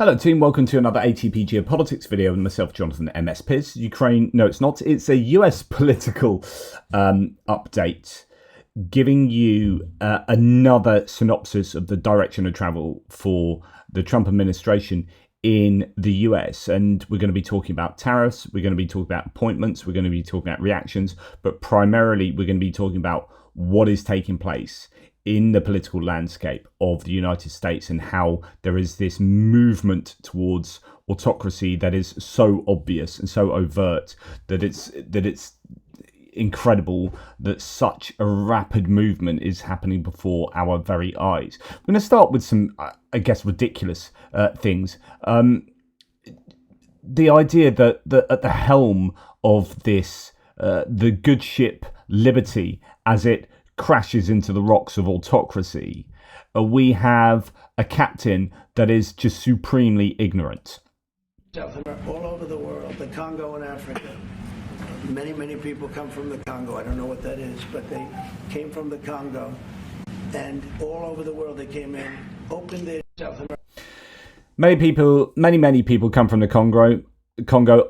Hello team, welcome to another ATP Geopolitics video with myself, Jonathan MS Pearce. Ukraine, no it's not, it's a US political update giving you another synopsis of the direction of travel for the Trump administration in the US. And we're going to be talking about tariffs, we're going to be talking about appointments, we're going to be talking about reactions, but primarily we're going to be talking about what is taking place in the political landscape of the United States and how there is this movement towards autocracy that is so obvious and so overt that it's incredible that such a rapid movement is happening before our very eyes. We're going to start with some, I guess, ridiculous things. The idea that at the helm of this, the good ship Liberty, as it crashes into the rocks of autocracy, we have a captain that is just supremely ignorant. All over the world, the Congo and Africa. Many people come from the Congo. I don't know what that is, but they came from the Congo. And all over the world they came in, opened their South America. Many people come from the Congo.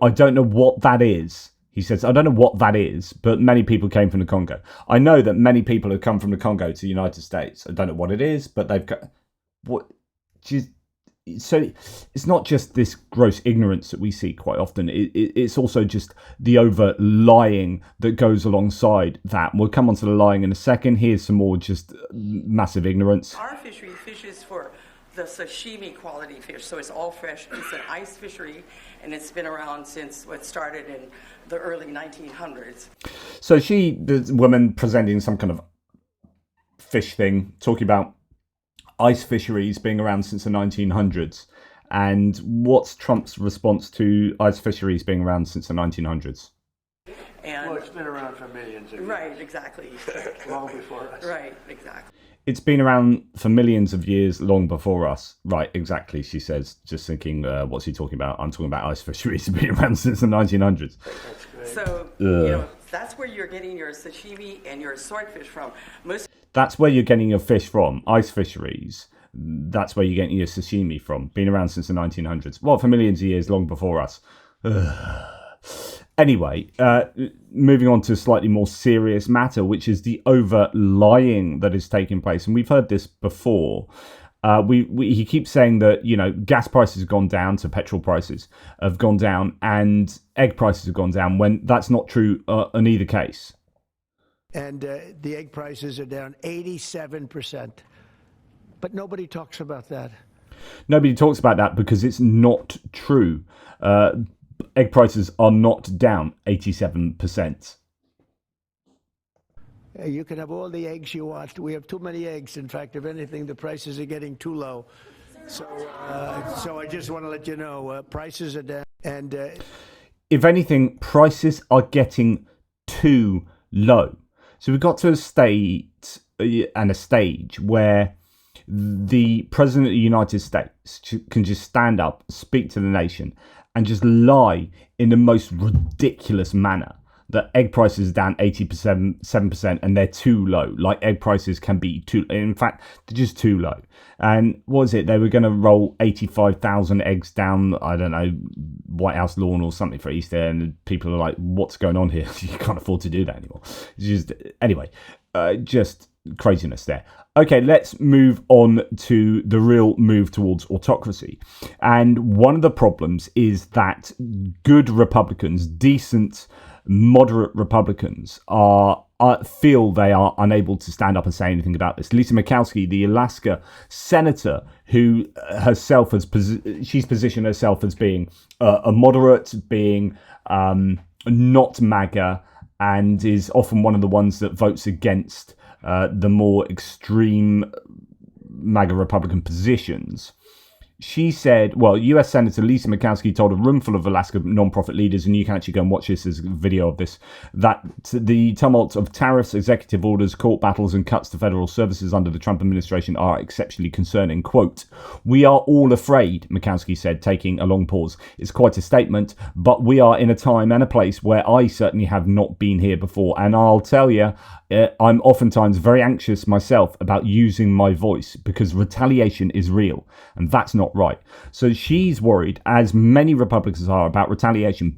I don't know what that is. He says, I don't know what that is, but many people came from the Congo. I know that many people have come from the Congo to the United States. I don't know what it is, but they've got... So it's not just this gross ignorance that we see quite often. It's also just the overt lying that goes alongside that. We'll come on to the lying in a second. Here's some more just massive ignorance. Our fishery fishes for the sashimi quality fish, so it's all fresh. It's an ice fishery, and it's been around since what started in the early 1900s. So the woman presenting some kind of fish thing, talking about ice fisheries being around since the 1900s. And what's Trump's response to ice fisheries being around since the 1900s? Well, it's been around for millions of years. Right, exactly. Long before us. Right, exactly. It's been around for millions of years, long before us. Right, exactly, she says, just thinking, what's he talking about? I'm talking about ice fisheries being around since the 1900s. That's great. So, that's where you're getting your sashimi and your swordfish from. That's where you're getting your fish from, ice fisheries. That's where you're getting your sashimi from, been around since the 1900s. Well, for millions of years, long before us. Anyway, moving on to a slightly more serious matter, which is the overt lying that is taking place. And we've heard this before. He keeps saying that, gas prices have gone down, so petrol prices have gone down, and egg prices have gone down, when that's not true in either case. And the egg prices are down 87%. But nobody talks about that. Nobody talks about that because it's not true. Egg prices are not down 87%. You can have all the eggs you want. We have too many eggs. In fact, if anything, the prices are getting too low. So I just want to let you know, prices are down. And if anything, prices are getting too low. So we've got to a state and a stage where the President of the United States can just stand up, speak to the nation, and just lie in the most ridiculous manner that egg prices are down 87% and they're too low. Like, egg prices can be too, in fact, they're just too low. And what was it? They were going to roll 85,000 eggs down, I don't know, White House lawn or something for Easter. And people are like, what's going on here? You can't afford to do that anymore. It's just, anyway, just craziness there. Okay, let's move on to the real move towards autocracy. And one of the problems is that good Republicans, decent, moderate Republicans, feel they are unable to stand up and say anything about this. Lisa Murkowski, the Alaska senator, who herself she's positioned herself as being a moderate, being not MAGA, and is often one of the ones that votes against the more extreme MAGA Republican positions. She said, well, US Senator Lisa Murkowski told a room full of Alaska nonprofit leaders, and you can actually go and watch this as a video of this, that the tumult of tariffs, executive orders, court battles, and cuts to federal services under the Trump administration are exceptionally concerning. Quote, "We are all afraid," Murkowski said, taking a long pause. "It's quite a statement, but we are in a time and a place where I certainly have not been here before. And I'll tell you, I'm oftentimes very anxious myself about using my voice because retaliation is real, and that's not not right. So she's worried, as many Republicans are, about retaliation.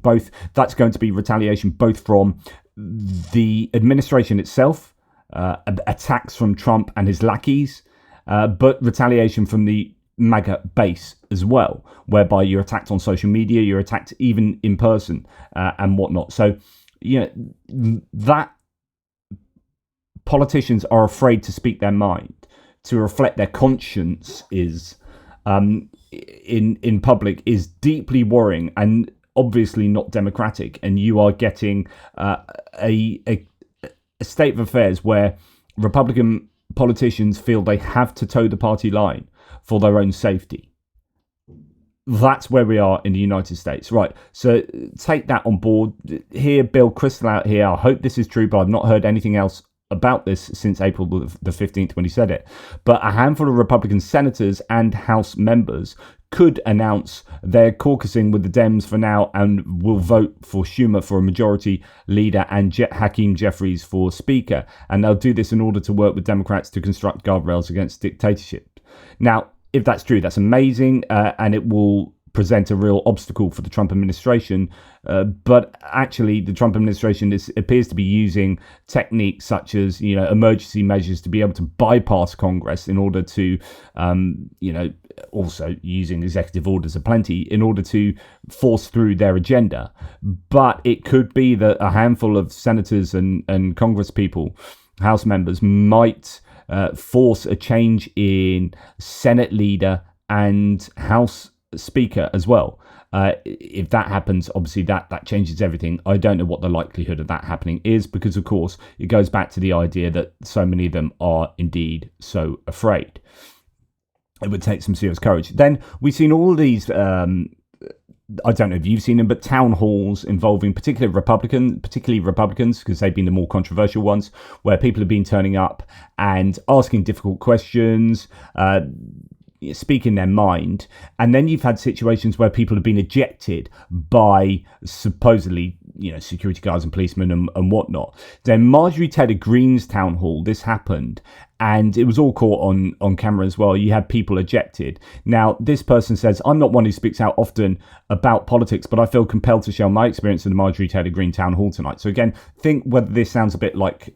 That's going to be retaliation both from the administration itself, attacks from Trump and his lackeys, but retaliation from the MAGA base as well, whereby you're attacked on social media, you're attacked even in person, and whatnot. So, that politicians are afraid to speak their mind, to reflect their conscience is in public, is deeply worrying and obviously not democratic. And you are getting a state of affairs where Republican politicians feel they have to toe the party line for their own safety. That's where we are in the United States. Right, so take that on board. Here, Bill Kristol out here, I hope this is true, but I've not heard anything else about this since April the 15th when he said it. But a handful of Republican senators and House members could announce they're caucusing with the Dems for now and will vote for Schumer for a majority leader and Hakeem Jeffries for speaker. And they'll do this in order to work with Democrats to construct guardrails against dictatorship. Now, if that's true, that's amazing, and it will present a real obstacle for the Trump administration. But actually, the Trump administration appears to be using techniques such as, emergency measures to be able to bypass Congress in order to, also using executive orders aplenty in order to force through their agenda. But it could be that a handful of senators and Congress people, House members, might force a change in Senate leader and House speaker as well. If that happens, obviously that changes everything. I don't know what the likelihood of that happening is, because of course it goes back to the idea that so many of them are indeed so afraid. It would take some serious courage. Then we've seen all these I don't know if you've seen them, but town halls involving particularly Republicans, because they've been the more controversial ones, where people have been turning up and asking difficult questions, speaking their mind. And then you've had situations where people have been ejected by supposedly, security guards and policemen and whatnot. Then Marjorie Taylor Greene's town hall, this happened, and it was all caught on camera as well. You had people ejected. Now, this person says, I'm not one who speaks out often about politics, but I feel compelled to share my experience in the Marjorie Taylor Greene town hall tonight. So again, think whether this sounds a bit like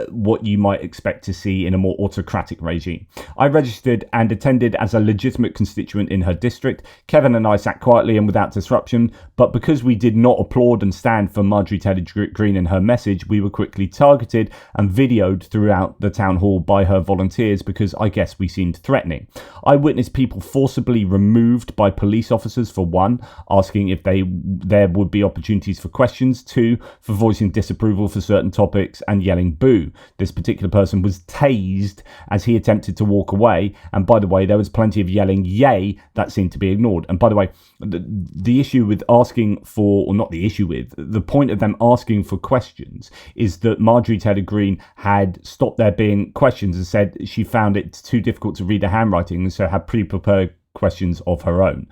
what you might expect to see in a more autocratic regime. I registered and attended as a legitimate constituent in her district. Kevin and I sat quietly and without disruption, but because we did not applaud and stand for Marjorie Taylor Greene and her message, we were quickly targeted and videoed throughout the town hall by her volunteers because I guess we seemed threatening. I witnessed people forcibly removed by police officers, for one, asking if there would be opportunities for questions, two, for voicing disapproval for certain topics and yelling boo. This particular person was tased as he attempted to walk away, and by the way, there was plenty of yelling yay that seemed to be ignored. And by the way, the issue with asking for, or not the issue with, the point of them asking for questions is that Marjorie Taylor Greene had stopped there being questions and said she found it too difficult to read the handwriting, and so had pre-prepared questions of her own.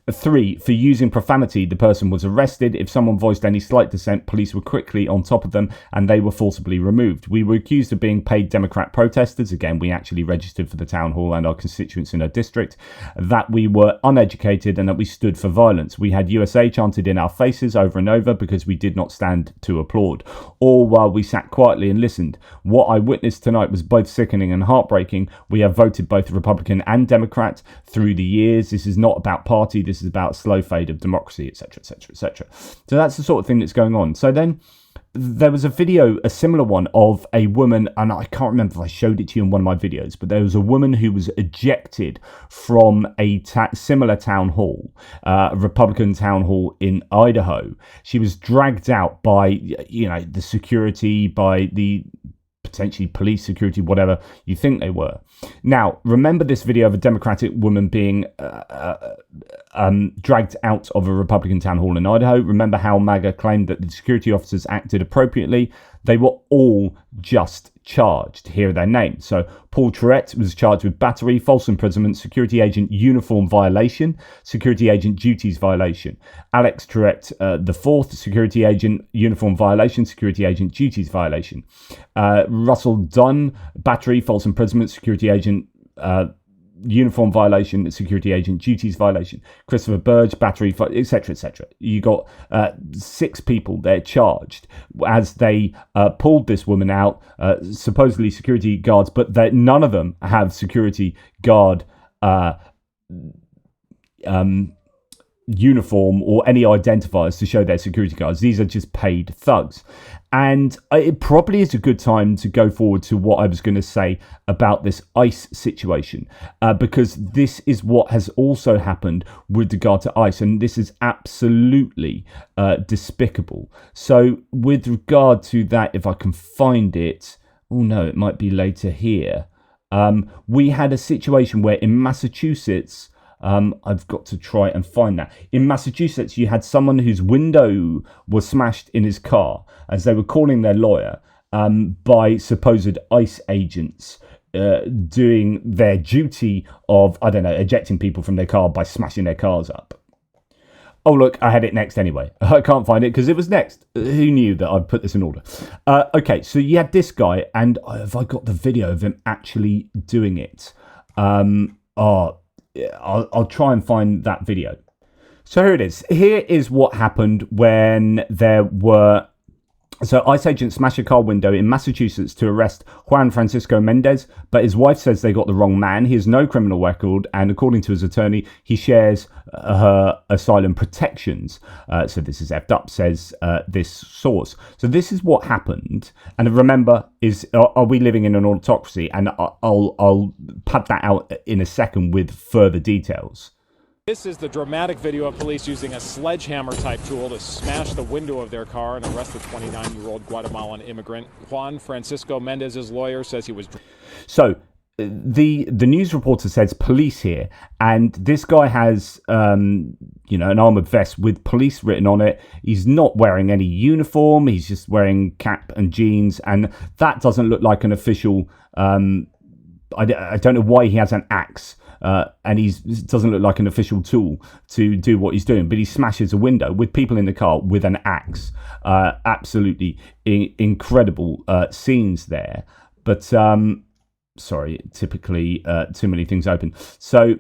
3, for using profanity, the person was arrested. If someone voiced any slight dissent, police were quickly on top of them and they were forcibly removed. We were accused of being paid Democrat protesters. Again, we actually registered for the town hall and our constituents in our district. That we were uneducated and that we stood for violence. We had USA chanted in our faces over and over because we did not stand to applaud, all while we sat quietly and listened. What I witnessed tonight was both sickening and heartbreaking. We have voted both Republican and Democrat through the years. This is not about party, this is about slow fade of democracy, etc, etc, etc. So that's the sort of thing that's going on. So then there was a video, a similar one, of a woman, and I can't remember if I showed it to you in one of my videos, but there was a woman who was ejected from a similar town hall, a Republican town hall in Idaho. She was dragged out by, the security, by the potentially police, security, whatever you think they were. Now, remember this video of a Democratic woman being dragged out of a Republican town hall in Idaho. Remember how MAGA claimed that the security officers acted appropriately? They were all just charged. Here are their names. So Paul Tourette was charged with battery, false imprisonment, security agent uniform violation, security agent duties violation. Alex Tourette, the fourth, security agent uniform violation, security agent duties violation. Russell Dunn, battery, false imprisonment, security agent uniform violation, security agent duties violation, Christopher Burge, battery, etc., etc. You got 6 people there charged as they pulled this woman out, supposedly security guards, but none of them have security guard uniform or any identifiers to show their security guards. These are just paid thugs. And it probably is a good time to go forward to what I was going to say about this ICE situation, because this is what has also happened with regard to ICE, and this is absolutely despicable. So with regard to that, if I can find it, oh no, it might be later here. We had a situation where in Massachusetts, I've got to try and find that. In Massachusetts, you had someone whose window was smashed in his car as they were calling their lawyer by supposed ICE agents doing their duty of, I don't know, ejecting people from their car by smashing their cars up. Oh, look, I had it next anyway. I can't find it because it was next. Who knew that I'd put this in order? Okay, so you had this guy, and have I got the video of him actually doing it? I'll try and find that video. So here it is. Here is what happened when there were... So ICE agents smashed a car window in Massachusetts to arrest Juan Francisco Mendez, but his wife says they got the wrong man. He has no criminal record, and according to his attorney, he shares her asylum protections. So this is effed up, says this source. So this is what happened. And remember, are we living in an autocracy? And I'll pad that out in a second with further details. This is the dramatic video of police using a sledgehammer-type tool to smash the window of their car and arrest the 29-year-old Guatemalan immigrant. Juan Francisco Mendez's lawyer says he was... So the news reporter says police here, and this guy has an armored vest with police written on it. He's not wearing any uniform. He's just wearing cap and jeans, and that doesn't look like an official... I don't know why he has an axe. And he doesn't look like an official tool to do what he's doing, but he smashes a window with people in the car with an axe. Absolutely incredible scenes there. But sorry, typically too many things open. So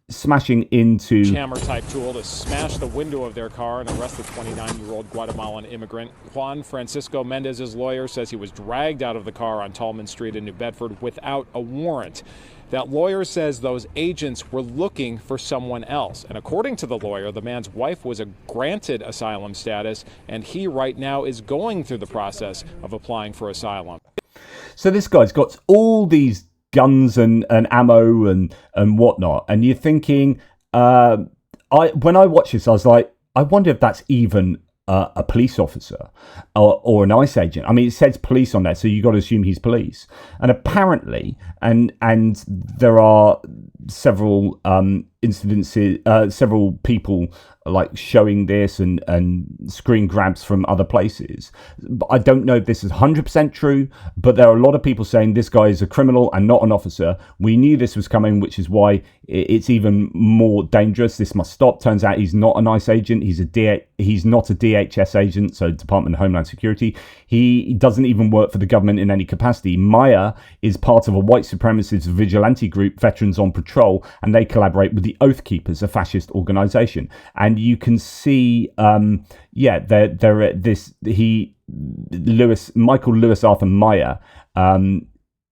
smashing into... hammer-type tool to smash the window of their car and arrest the 29-year-old Guatemalan immigrant. Juan Francisco Mendez's lawyer says he was dragged out of the car on Tallman Street in New Bedford without a warrant. That lawyer says those agents were looking for someone else. And according to the lawyer, the man's wife was granted asylum status, and he right now is going through the process of applying for asylum. So this guy's got all these guns and ammo and whatnot, and you're thinking, when I watched this, I was like, I wonder if that's even a police officer or an ICE agent. I mean, it says police on there, so you got to assume he's police. And apparently, and there are several incidences, several people like showing this and screen grabs from other places. But I don't know if this is 100% true, but there are a lot of people saying this guy is a criminal and not an officer. We knew this was coming, which is why it's even more dangerous. This must stop. Turns out he's not a ICE agent. He's not a DHS agent, so Department of Homeland Security. He doesn't even work for the government in any capacity. Maya is part of a white supremacist vigilante group, Veterans on Patrol, and they collaborate with the Oath Keepers, a fascist organization. And you can see, Michael Lewis Arthur Meyer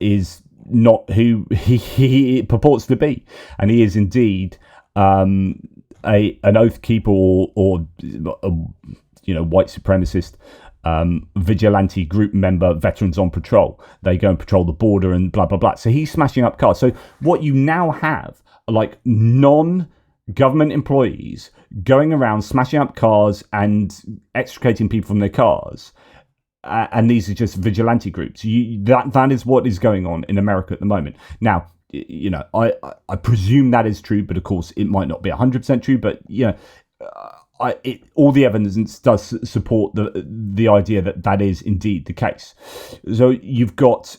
is not who he purports to be, and he is indeed an Oath Keeper or white supremacist vigilante group member, Veterans on Patrol. They go and patrol the border and blah blah blah. So he's smashing up cars. So what you now have are like non-government employees going around smashing up cars and extricating people from their cars, and these are just vigilante groups. That is what is going on in America at the moment. Now, I presume that is true, but of course it might not be 100% true. But all the evidence does support the idea that is indeed the case. So you've got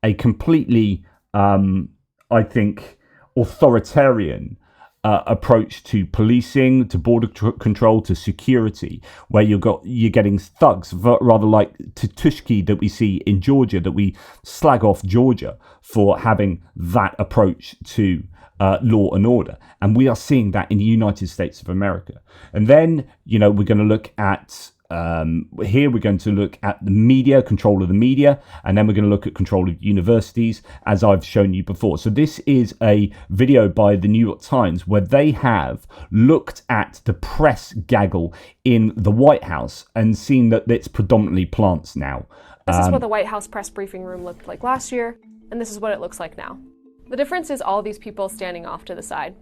a completely, I think, authoritarian approach to policing, to border control, to security, where you're getting thugs, rather like Tutushki that we see in Georgia, that we slag off Georgia for having that approach to law and order. And we are seeing that in the United States of America. And then, we're going to look at here we're going to look at the media, control of the media, and then we're going to look at control of universities, as I've shown you before. So this is a video by the New York Times where they have looked at the press gaggle in the White House and seen that it's predominantly plants now. This is what the White House press briefing room looked like last year, and this is what it looks like now. The difference is all these people standing off to the side.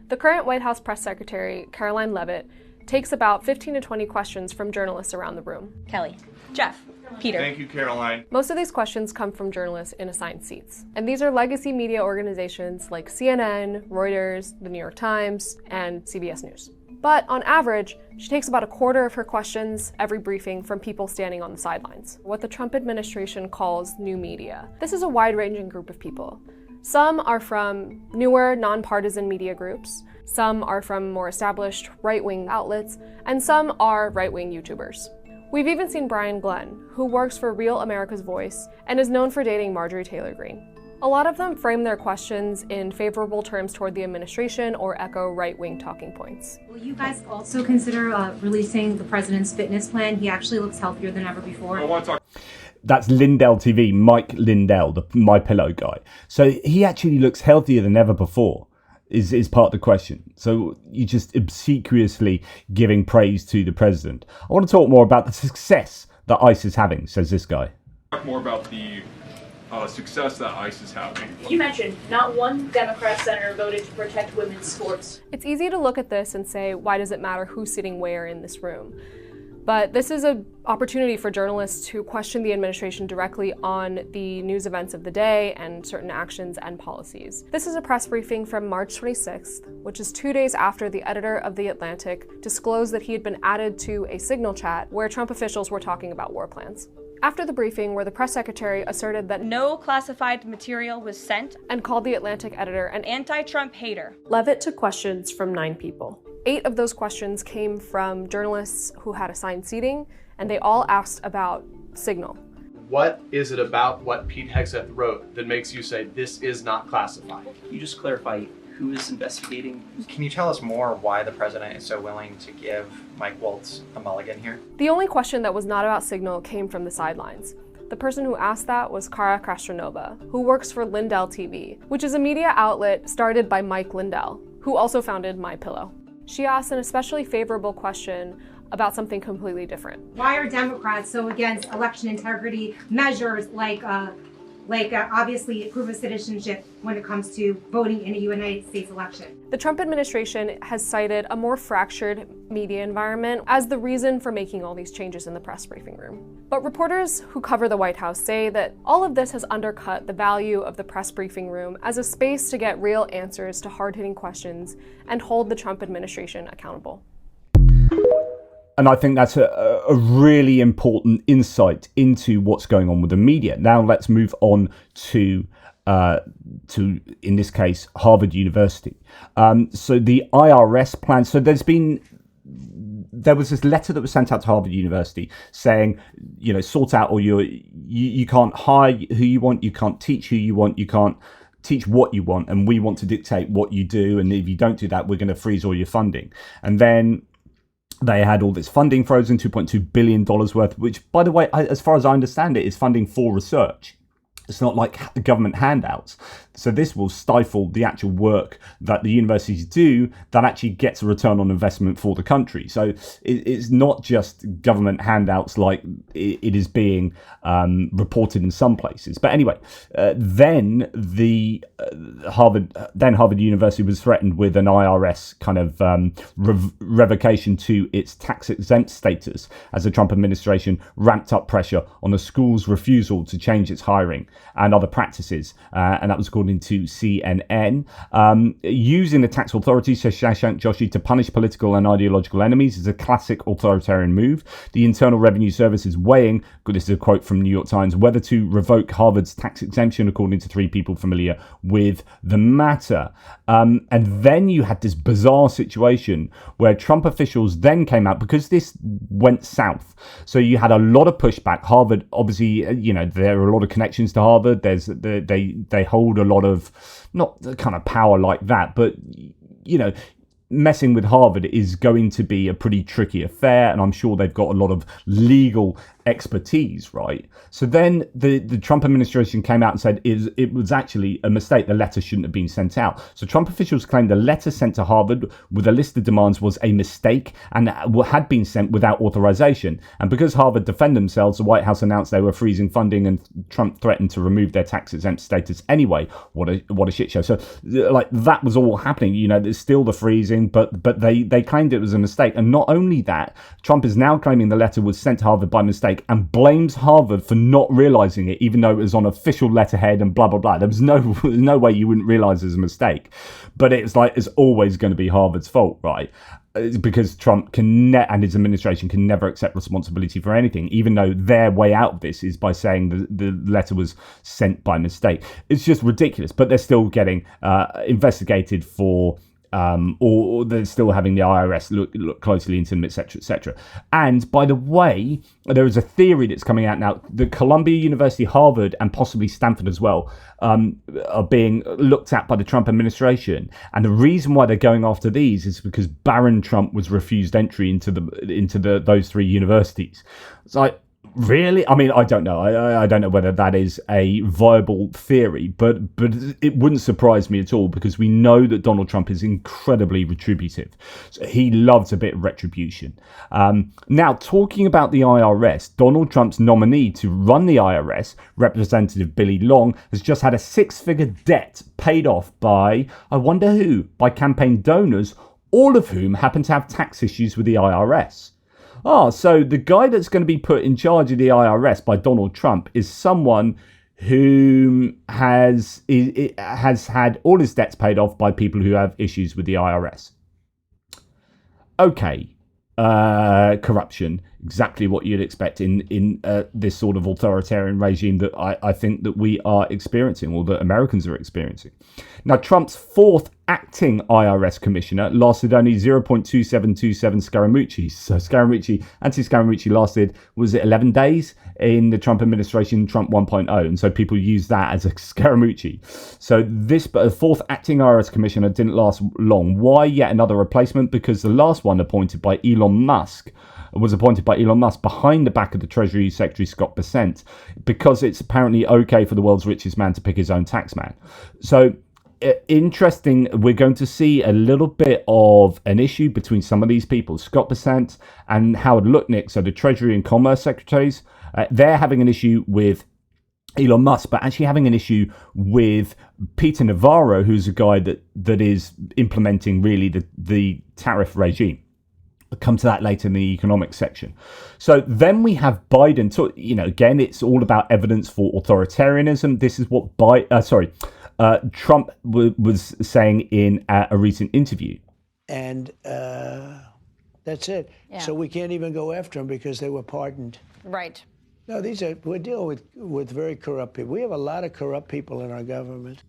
The current White House press secretary, Caroline Leavitt, takes about 15 to 20 questions from journalists around the room. Kelly, Jeff, Peter. Thank you, Caroline. Most of these questions come from journalists in assigned seats. And these are legacy media organizations like CNN, Reuters, the New York Times, and CBS News. But on average, she takes about a quarter of her questions every briefing from people standing on the sidelines, what the Trump administration calls new media. This is a wide-ranging group of people. Some are from newer, nonpartisan media groups, some are from more established right-wing outlets, and some are right-wing YouTubers. We've even seen Brian Glenn, who works for Real America's Voice and is known for dating Marjorie Taylor Greene. A lot of them frame their questions in favorable terms toward the administration or echo right-wing talking points. Will you guys also consider releasing the president's fitness plan? He actually looks healthier than ever before. I want to talk. That's Lindell TV, Mike Lindell, the My Pillow guy. So he actually looks healthier than ever before, is part of the question. So you're just obsequiously giving praise to the president. I want to talk more about the success that ICE is having, says this guy. Talk more about the success that ICE is having. You mentioned not one Democrat senator voted to protect women's sports. It's easy to look at this and say, why does it matter who's sitting where in this room? But this is an opportunity for journalists to question the administration directly on the news events of the day and certain actions and policies. This is a press briefing from March 26th, which is 2 days after the editor of The Atlantic disclosed that he had been added to a Signal chat where Trump officials were talking about war plans. After the briefing, where the press secretary asserted that No classified material was sent, and called the Atlantic editor an anti-Trump hater. Leavitt took questions from 9 people. 8 of those questions came from journalists who had assigned seating, and they all asked about Signal. What is it about what Pete Hegseth wrote that makes you say this is not classified? Can you just clarify who is investigating? Can you tell us more why the president is so willing to give Mike Waltz a mulligan here? The only question that was not about Signal came from the sidelines. The person who asked that was Kara Kastranova, who works for Lindell TV, which is a media outlet started by Mike Lindell, who also founded My Pillow. She asked an especially favorable question about something completely different. Why are Democrats so against election integrity measures like obviously proof of citizenship when it comes to voting in a United States election? The Trump administration has cited a more fractured media environment as the reason for making all these changes in the press briefing room. But reporters who cover the White House say that all of this has undercut the value of the press briefing room as a space to get real answers to hard-hitting questions and hold the Trump administration accountable. And I think that's a really important insight into what's going on with the media. Now let's move on to in this case, Harvard University. So the IRS plan, so there was this letter that was sent out to Harvard University saying, sort out all you can't hire who you want, you can't teach who you want, you can't teach what you want, and we want to dictate what you do, and if you don't do that, we're going to freeze all your funding. And then they had all this funding frozen, $2.2 billion worth, which, by the way, as far as I understand it, is funding for research. It's not like government handouts. So this will stifle the actual work that the universities do that actually gets a return on investment for the country. So it's not just government handouts like it is being reported in some places. But anyway, then Harvard University was threatened with an IRS kind of revocation to its tax-exempt status as the Trump administration ramped up pressure on the school's refusal to change its hiring and other practices. And that was according to CNN. Using the tax authorities, says Shashank Joshi, to punish political and ideological enemies is a classic authoritarian move. The Internal Revenue Service is weighing, this is a quote from New York Times, whether to revoke Harvard's tax exemption, according to 3 people familiar with the matter. And then you had this bizarre situation where Trump officials then came out, because this went south. So you had a lot of pushback. Harvard, obviously, there are a lot of connections to Harvard. They hold a lot of, not the kind of power like that, but, messing with Harvard is going to be a pretty tricky affair, and I'm sure they've got a lot of legal expertise, right? So then the Trump administration came out and said it was actually a mistake. The letter shouldn't have been sent out. So Trump officials claimed the letter sent to Harvard with a list of demands was a mistake and had been sent without authorization. And because Harvard defended themselves, the White House announced they were freezing funding, and Trump threatened to remove their tax exempt status anyway. What a shit show. So like that was all happening. There's still the freezing, but they claimed it was a mistake. And not only that, Trump is now claiming the letter was sent to Harvard by mistake and blames Harvard for not realizing it, even though it was on official letterhead and blah, blah, blah. There was no way you wouldn't realize it was a mistake. But it's like, it's always going to be Harvard's fault, right? Because Trump and his administration can never accept responsibility for anything, even though their way out of this is by saying the letter was sent by mistake. It's just ridiculous. But they're still getting investigated for... or they're still having the IRS look closely into them, etc., etc. And by the way, there is a theory that's coming out now that Columbia University, Harvard, and possibly Stanford as well are being looked at by the Trump administration. And the reason why they're going after these is because Barron Trump was refused entry into those 3 universities. It's like, really? I mean, I don't know. I don't know whether that is a viable theory, but it wouldn't surprise me at all, because we know that Donald Trump is incredibly retributive. So he loves a bit of retribution. Now, talking about the IRS, Donald Trump's nominee to run the IRS, Representative Billy Long, has just had a 6-figure debt paid off by, I wonder who, by campaign donors, all of whom happen to have tax issues with the IRS. So the guy that's going to be put in charge of the IRS by Donald Trump is someone who has had all his debts paid off by people who have issues with the IRS. Okay, corruption, exactly what you'd expect in this sort of authoritarian regime that I think that we are experiencing, or that Americans are experiencing. Now, Trump's 4th acting IRS commissioner lasted only 0.2727 Scaramucci. So anti-Scaramucci lasted, was it 11 days in the Trump administration, Trump 1.0. And so people use that as a Scaramucci. So this 4th acting IRS commissioner didn't last long. Why yet another replacement? Because the last one appointed by Elon Musk behind the back of the Treasury Secretary Scott Bessent, because it's apparently okay for the world's richest man to pick his own tax man. So interesting, we're going to see a little bit of an issue between some of these people, Scott Bessent and Howard Lutnick, so the Treasury and Commerce Secretaries. They're having an issue with Elon Musk, but actually having an issue with Peter Navarro, who's a guy that is implementing really the tariff regime. I'll come to that later in the economics section. So then we have Biden. So, again, it's all about evidence for authoritarianism. This is what Trump was saying in a recent interview. And that's it. Yeah. So we can't even go after them because they were pardoned. Right. No, we're dealing with very corrupt people. We have a lot of corrupt people in our government.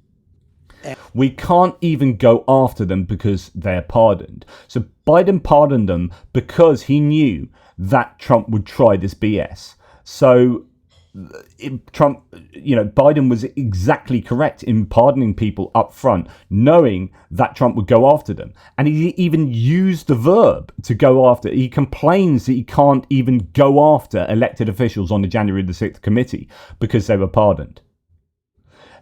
We can't even go after them because they're pardoned. So Biden pardoned them because he knew that Trump would try this BS. So Biden was exactly correct in pardoning people up front, knowing that Trump would go after them. And he even used the verb to go after. He complains that he can't even go after elected officials on the January the 6th committee because they were pardoned.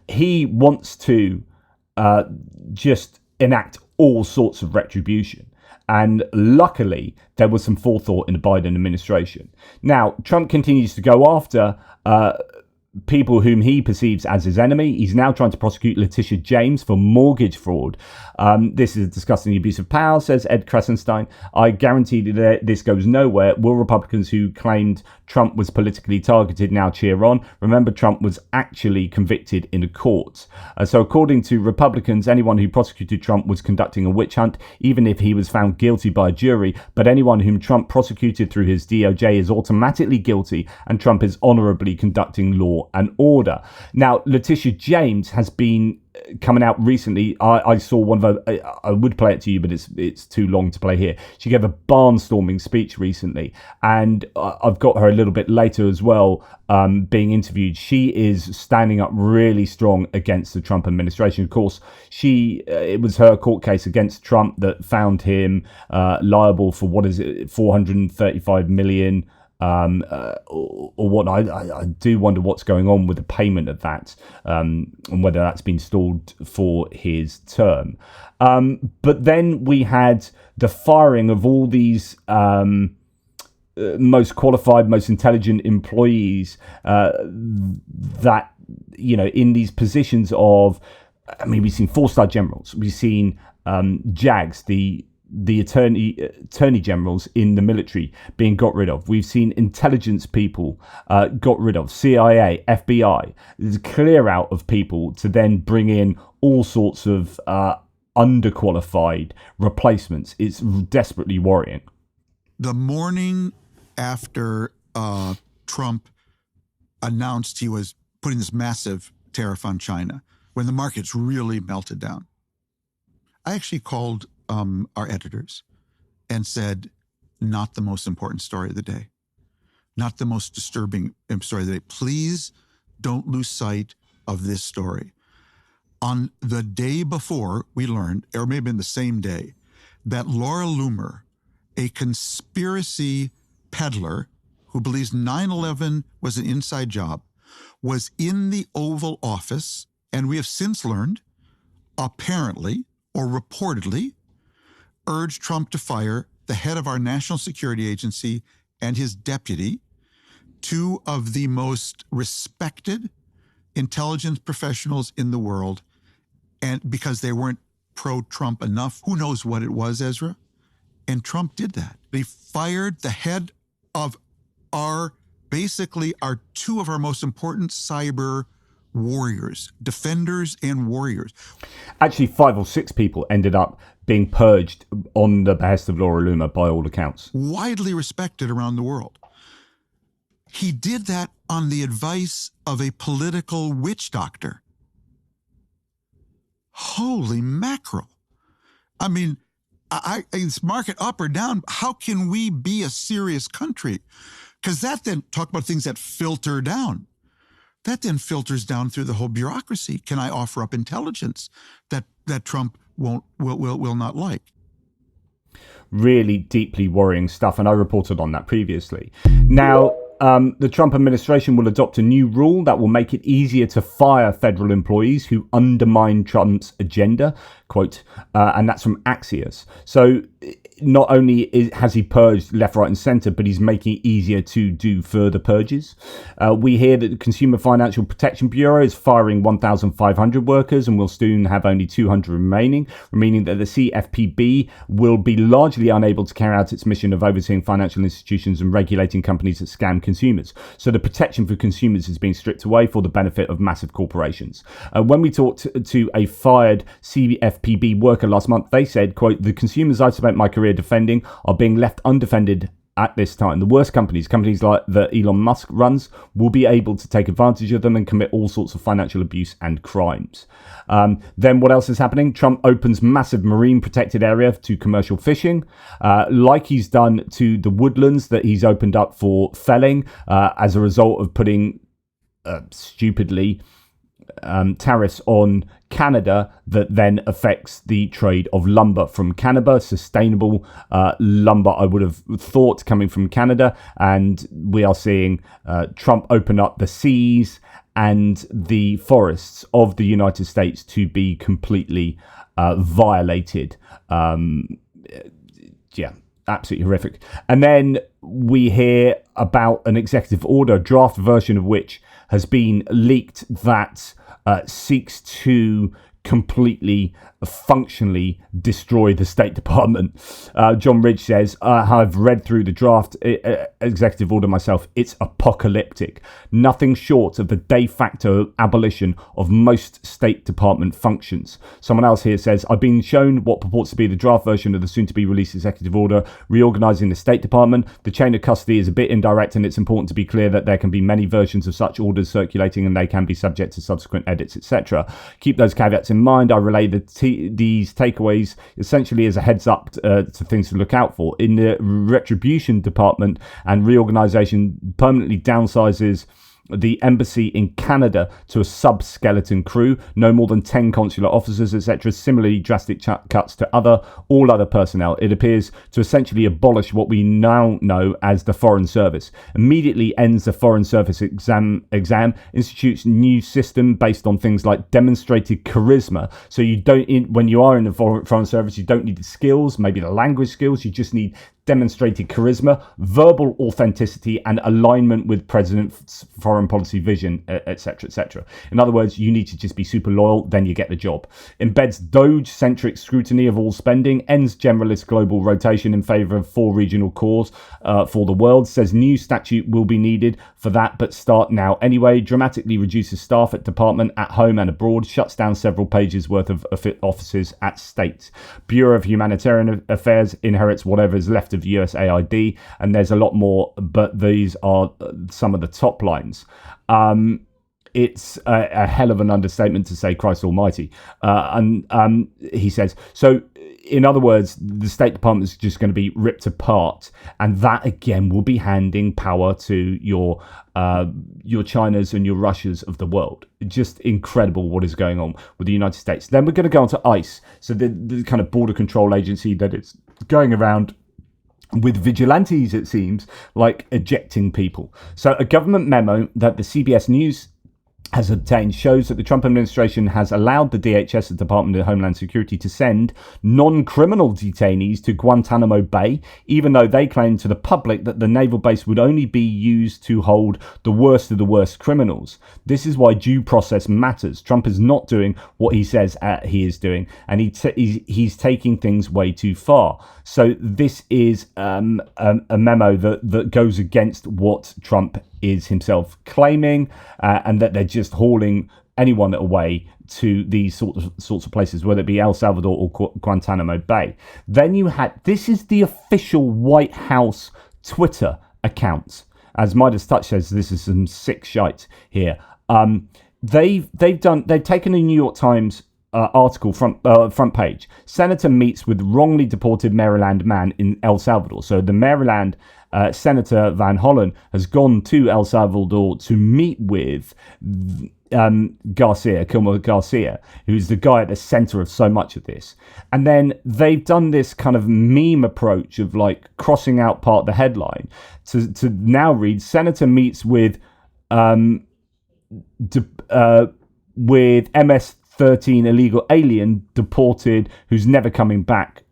He wants to just enact all sorts of retribution. And luckily, there was some forethought in the Biden administration. Now, Trump continues to go after people whom he perceives as his enemy. He's now trying to prosecute Letitia James for mortgage fraud. This is discussing the abuse of power, says Ed Kressenstein. I guarantee that this goes nowhere. Will Republicans who claimed Trump was politically targeted now cheer on? Remember, Trump was actually convicted in a court. So according to Republicans, anyone who prosecuted Trump was conducting a witch hunt, even if he was found guilty by a jury. But anyone whom Trump prosecuted through his DOJ is automatically guilty, and Trump is honorably conducting law and order. Now, Letitia James has been coming out recently. I saw one of her, I would play it to you, but it's too long to play here. She gave a barnstorming speech recently, and I've got her a little bit later as well, being interviewed. She is standing up really strong against the Trump administration. Of course, it was her court case against Trump that found him liable for, what is it, 435 million or what. I do wonder what's going on with the payment of that, and whether that's been stalled for his term. But then we had the firing of all these most qualified, most intelligent employees that, in these positions of, we've seen 4-star generals, we've seen JAGs, the attorney generals in the military being got rid of. We've seen intelligence people got rid of, CIA, FBI. There's a clear out of people to then bring in all sorts of underqualified replacements. It's desperately worrying. The morning after Trump announced he was putting this massive tariff on China, when the markets really melted down, I actually called our editors and said, not the most important story of the day, not the most disturbing story of the day. Please don't lose sight of this story. On the day before, we learned, or maybe in the same day, that Laura Loomer, a conspiracy peddler who believes 9/11 was an inside job, was in the Oval Office, and we have since learned, apparently or reportedly, urged Trump to fire the head of our National Security Agency and his deputy, two of the most respected intelligence professionals in the world, and because they weren't pro-Trump enough. Who knows what it was, Ezra? And Trump did that. They fired the head of basically our two of our most important cyber warriors, defenders and warriors. Actually, 5 or 6 people ended up being purged on the behest of Laura Loomer, by all accounts. Widely respected around the world. He did that on the advice of a political witch doctor. Holy mackerel. I mean, it's market up or down. How can we be a serious country? Because that then, talk about things that filter down. That then filters down through the whole bureaucracy. Can I offer up intelligence that Trump will not like? Really deeply worrying stuff, and I reported on that previously. Now, the Trump administration will adopt a new rule that will make it easier to fire federal employees who undermine Trump's agenda, quote, and that's from Axios. So not only has he purged left, right and centre, but he's making it easier to do further purges. We hear that the Consumer Financial Protection Bureau is firing 1,500 workers and will soon have only 200 remaining, meaning that the CFPB will be largely unable to carry out its mission of overseeing financial institutions and regulating companies that scam consumers. So the protection for consumers is being stripped away for the benefit of massive corporations. When we talked to a fired CFPB worker last month, they said, quote, the consumers I spent my career defending are being left undefended at this time. The worst companies like that Elon Musk runs, will be able to take advantage of them and commit all sorts of financial abuse and crimes. Then what else is happening? Trump opens massive marine protected area to commercial fishing, like he's done to the woodlands that he's opened up for felling as a result of putting stupidly tariffs on Canada that then affects the trade of lumber from Canada, sustainable lumber, I would have thought, coming from Canada. And we are seeing Trump open up the seas and the forests of the United States to be completely violated. absolutely horrific. And then we hear about an executive order, draft version of which has been leaked, that seeks to completely functionally destroy the State Department. John Ridge says, I've read through the draft executive order myself. It's apocalyptic. Nothing short of the de facto abolition of most State Department functions. Someone else here says, I've been shown what purports to be the draft version of the soon-to-be-released executive order reorganizing the State Department. The chain of custody is a bit indirect, and it's important to be clear that there can be many versions of such orders circulating, and they can be subject to subsequent edits, etc. Keep those caveats in mind. I relay these takeaways essentially as a heads up to things to look out for. In the Retribution department, and reorganization permanently downsizes the embassy in Canada to a sub-skeleton crew, no more than 10 consular officers, etc. Similarly drastic cuts to all other personnel. It appears to essentially abolish what we now know as the Foreign Service. Immediately ends the Foreign Service exam, institutes new system based on things like demonstrated charisma. So you don't, when you are in the Foreign Service, you don't need the skills, maybe the language skills, you just need demonstrated charisma, verbal authenticity, and alignment with President's foreign policy vision, etc., etc. In other words, you need to just be super loyal, then you get the job. Embeds Doge-centric scrutiny of all spending, ends generalist global rotation in favor of 4 regional cores for the world, says new statute will be needed for that, but start now anyway, dramatically reduces staff at department, at home and abroad, shuts down several pages worth of offices at state. Bureau of Humanitarian Affairs inherits whatever is left of USAID, and there's a lot more, but these are some of the top lines. It's a hell of an understatement to say Christ Almighty. And he says, so in other words, the State Department is just going to be ripped apart, and that again will be handing power to your Chinas and your Russias of the world. Just incredible what is going on with the United States. Then we're going to go on to ICE, so the kind of border control agency that is going around with vigilantes, it seems, like ejecting people. So a government memo that the CBS News has obtained shows that the Trump administration has allowed the DHS, the Department of Homeland Security, to send non-criminal detainees to Guantanamo Bay, even though they claim to the public that the naval base would only be used to hold the worst of the worst criminals. This is why due process matters. Trump is not doing what he says he is doing, and he's taking things way too far. So this is a memo that goes against what Trump is himself claiming, and that they're just hauling anyone away to these sorts of places, whether it be El Salvador or Guantanamo Bay. Then you had, this is the official White House Twitter account. As Midas Touch says, this is some sick shite here. They've taken a New York Times article front page. Senator meets with wrongly deported Maryland man in El Salvador. So the Maryland Senator Van Hollen has gone to El Salvador to meet with Kilmer Garcia, who's the guy at the center of so much of this. And then they've done this kind of meme approach of like crossing out part of the headline to now read Senator meets with MS-13 illegal alien deported who's never coming back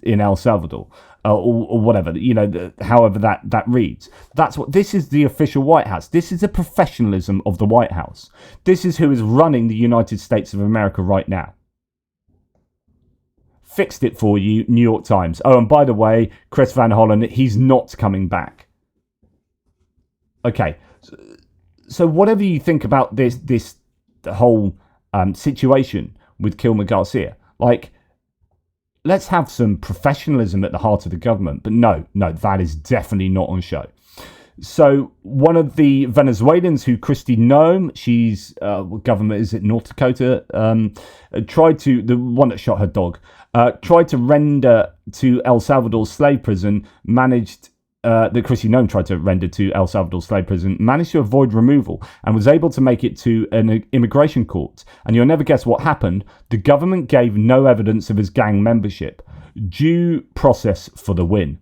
in El Salvador. Or whatever, however that reads. That's what, this is the official White House. This is the professionalism of the White House. This is who is running the United States of America right now. Fixed it for you, New York Times. Oh, and by the way, Chris Van Hollen, he's not coming back. Okay, so whatever you think about this whole situation with Kilmer Garcia, like, let's have some professionalism at the heart of the government. But no, that is definitely not on show. So one of the Venezuelans who Kristi Noem, she's, what government is it, North Dakota, the one that shot her dog, tried to render to El Salvador slave prison, that Kristi Noem tried to render to El Salvador slave prison, managed to avoid removal and was able to make it to an immigration court. And you'll never guess what happened. The government gave no evidence of his gang membership. Due process for the win.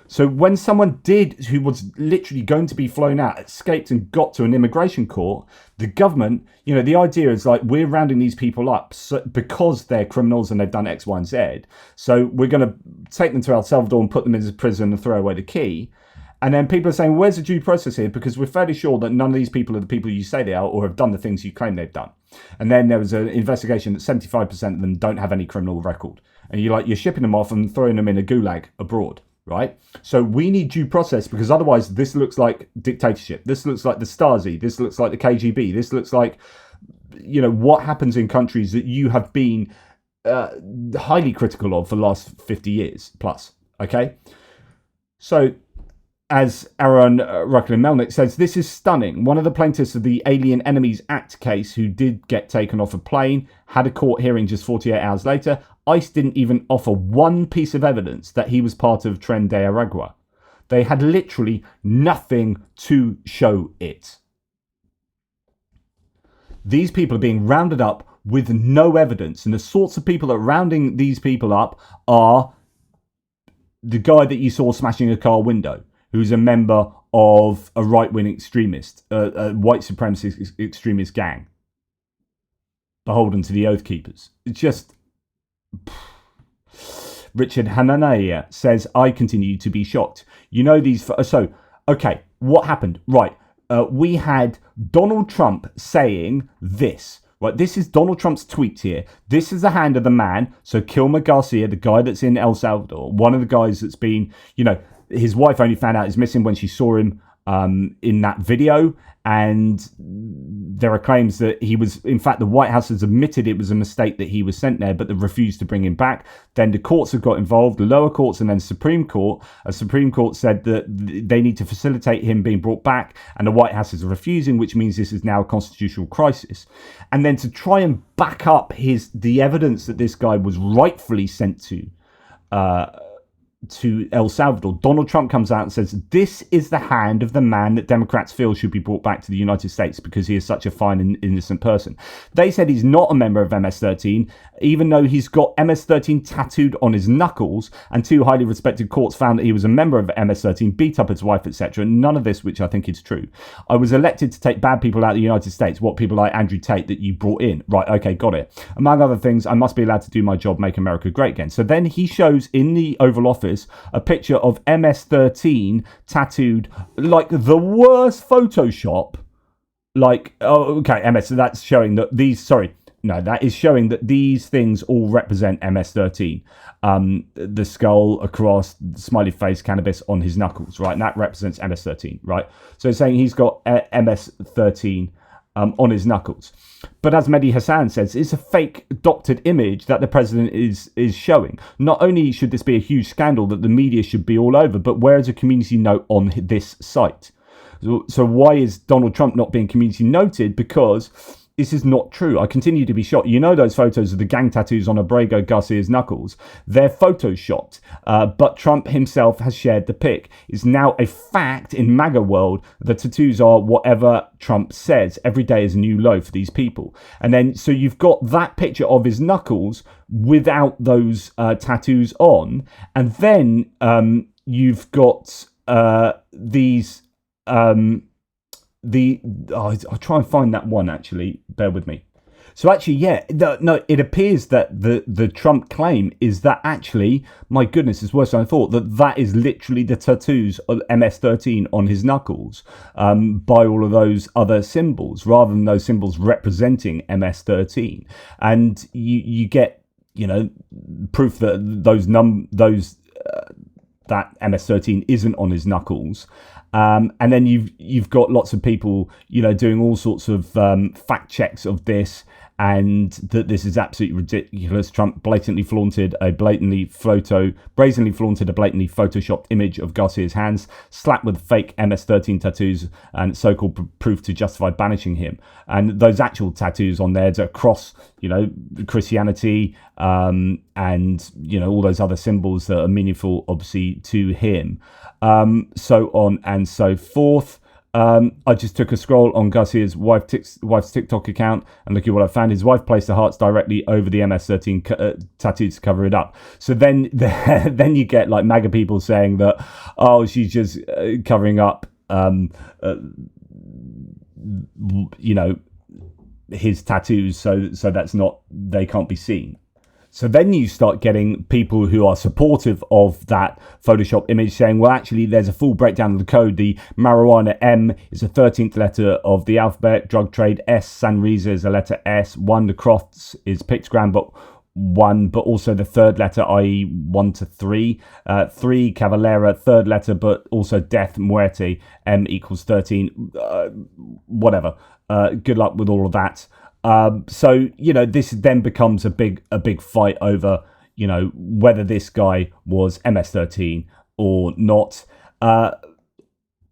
So when someone who was literally going to be flown out, escaped and got to an immigration court, the government, the idea is like, we're rounding these people up because they're criminals and they've done X, Y, and Z. So we're going to take them to El Salvador and put them into prison and throw away the key. And then people are saying, where's the due process here? Because we're fairly sure that none of these people are the people you say they are or have done the things you claim they've done. And then there was an investigation that 75% of them don't have any criminal record. And you're shipping them off and throwing them in a gulag abroad, right? So we need due process, because otherwise this looks like dictatorship. This looks like the Stasi. This looks like the KGB. This looks like, what happens in countries that you have been highly critical of for the last 50 years plus, okay? So, as Aaron Rucklin-Melnick says, this is stunning. One of the plaintiffs of the Alien Enemies Act case, who did get taken off a plane, had a court hearing just 48 hours later. ICE didn't even offer one piece of evidence that he was part of Tren de Aragua. They had literally nothing to show it. These people are being rounded up with no evidence, and the sorts of people that are rounding these people up are the guy that you saw smashing a car window, who's a member of a right-wing extremist, a white supremacist extremist gang, beholden to the Oath Keepers. It's just... Richard Hananaya says, I continue to be shocked. So, okay, what happened? Right, we had Donald Trump saying this. Right, this is Donald Trump's tweet here. This is the hand of the man. So Kilmer Garcia, the guy that's in El Salvador, one of the guys that's been, his wife only found out he's missing when she saw him in that video. And there are claims that he was, in fact, the White House has admitted it was a mistake that he was sent there, but they refused to bring him back. Then the courts have got involved, the lower courts and then Supreme Court. A Supreme Court said that they need to facilitate him being brought back, and the White House is refusing, which means this is now a constitutional crisis. And then to try and back up the evidence that this guy was rightfully sent to El Salvador, Donald Trump comes out and says, this is the hand of the man that Democrats feel should be brought back to the United States because he is such a fine and innocent person. They said he's not a member of MS-13, even though he's got MS-13 tattooed on his knuckles, and two highly respected courts found that he was a member of MS-13, beat up his wife, etc. None of this, which I think is true. I was elected to take bad people out of the United States. What, people like Andrew Tate that you brought in? Right, okay, got it. Among other things, I must be allowed to do my job, make America great again. So then he shows in the Oval Office a picture of MS-13 tattooed, like the worst Photoshop. MS, so that's showing that that is showing that these things all represent MS-13. The skull across, smiley face, cannabis on his knuckles, right? And that represents MS-13, right? So it's saying he's got MS-13 on his knuckles. But as Mehdi Hassan says, it's a fake doctored image that the president is showing. Not only should this be a huge scandal that the media should be all over, but where is a community note on this site? So why is Donald Trump not being community noted? Because this is not true. I continue to be shocked. Those photos of the gang tattoos on Abrego Garcia's knuckles? They're photoshopped. But Trump himself has shared the pic. It's now a fact in MAGA world. The tattoos are whatever Trump says. Every day is a new low for these people. And then, so you've got that picture of his knuckles without those tattoos on. And then you've got these... I'll try and find that one, actually. Bear with me. So actually, it appears that the Trump claim is that actually, my goodness, it's worse than I thought, that is literally the tattoos of MS-13 on his knuckles by all of those other symbols, rather than those symbols representing MS-13. And you get, proof that that MS-13 isn't on his knuckles. And then you've got lots of people, doing all sorts of fact checks of this, and that this is absolutely ridiculous. Trump brazenly flaunted a blatantly photoshopped image of Garcia's hands, slapped with fake MS-13 tattoos, and so-called proof to justify banishing him. And those actual tattoos on there across, Christianity, and all those other symbols that are meaningful, obviously, to him. So on and so forth. I just took a scroll on Garcia's wife's TikTok account, and look at what I found. His wife placed the hearts directly over the MS-13 tattoos to cover it up. So then you get like MAGA people saying that, she's just covering up, his tattoos, so that's not, they can't be seen. So then you start getting people who are supportive of that Photoshop image saying, well, actually, there's a full breakdown of the code. The marijuana M is the 13th letter of the alphabet. Drug trade S, Sunrisa is a letter S. 1, the Crofts is pictogram, but 1, but also the third letter, i.e. 1 to 3. 3, Cavalera, third letter, but also death, muerte, M equals 13. Whatever. Good luck with all of that. So, this then becomes a big fight over, whether this guy was MS-13 or not.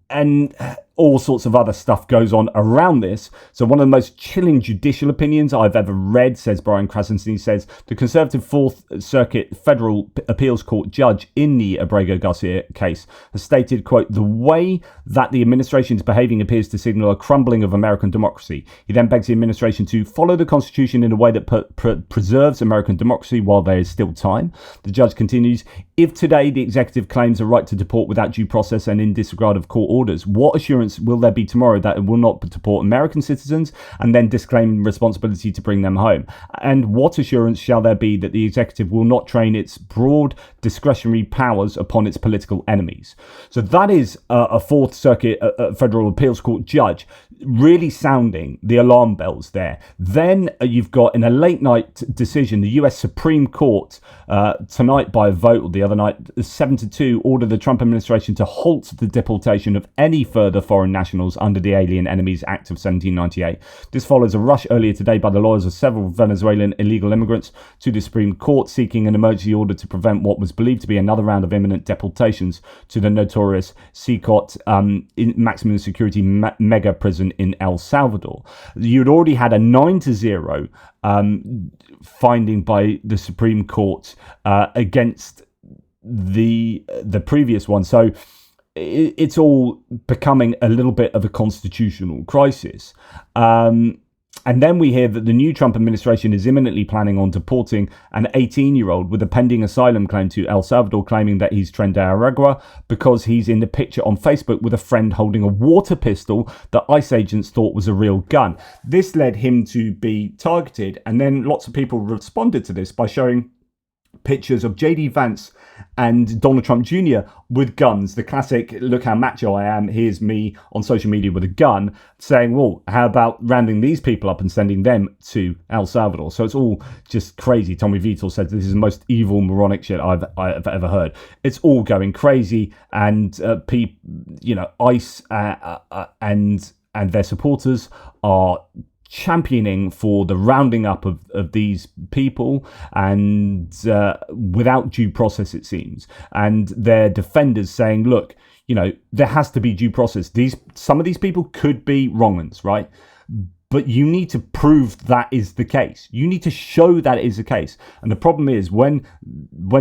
And all sorts of other stuff goes on around this. So one of the most chilling judicial opinions I've ever read, says Brian Krasinski, says the Conservative Fourth Circuit Federal Appeals Court judge in the Abrego Garcia case has stated, quote, the way that the administration is behaving appears to signal a crumbling of American democracy. He then begs the administration to follow the Constitution in a way that preserves American democracy while there is still time. The judge continues, if today the executive claims a right to deport without due process and in disregard of court orders, what assurance will there be tomorrow that it will not deport American citizens and then disclaim responsibility to bring them home? And what assurance shall there be that the executive will not train its broad discretionary powers upon its political enemies? So that is a Fourth Circuit Federal Appeals Court judge really sounding the alarm bells there. Then you've got, in a late night decision, the US Supreme Court tonight by a vote, or the other night, 7-2, ordered the Trump administration to halt the deportation of any further foreign nationals under the Alien Enemies Act of 1798. This follows a rush earlier today by the lawyers of several Venezuelan illegal immigrants to the Supreme Court seeking an emergency order to prevent what was believed to be another round of imminent deportations to the notorious CICOT maximum security mega prison in El Salvador. You'd already had a 9-0 finding by the Supreme Court against the previous one. So it's all becoming a little bit of a constitutional crisis. And then we hear that the new Trump administration is imminently planning on deporting an 18-year-old with a pending asylum claim to El Salvador, claiming that he's Tren de Aragua because he's in the picture on Facebook with a friend holding a water pistol that ICE agents thought was a real gun. This led him to be targeted, and then lots of people responded to this by showing pictures of J.D. Vance and Donald Trump Jr. with guns. The classic, look how macho I am, here's me on social media with a gun, saying, well, how about rounding these people up and sending them to El Salvador? So it's all just crazy. Tommy Vietor said this is the most evil, moronic shit I've ever heard. It's all going crazy, and ICE and their supporters are championing for the rounding up of these people, and without due process, it seems, and their defenders saying, look, there has to be due process. Some of these people could be wrong-uns, right? But you need to prove that is the case. You need to show that it is the case. And the problem is when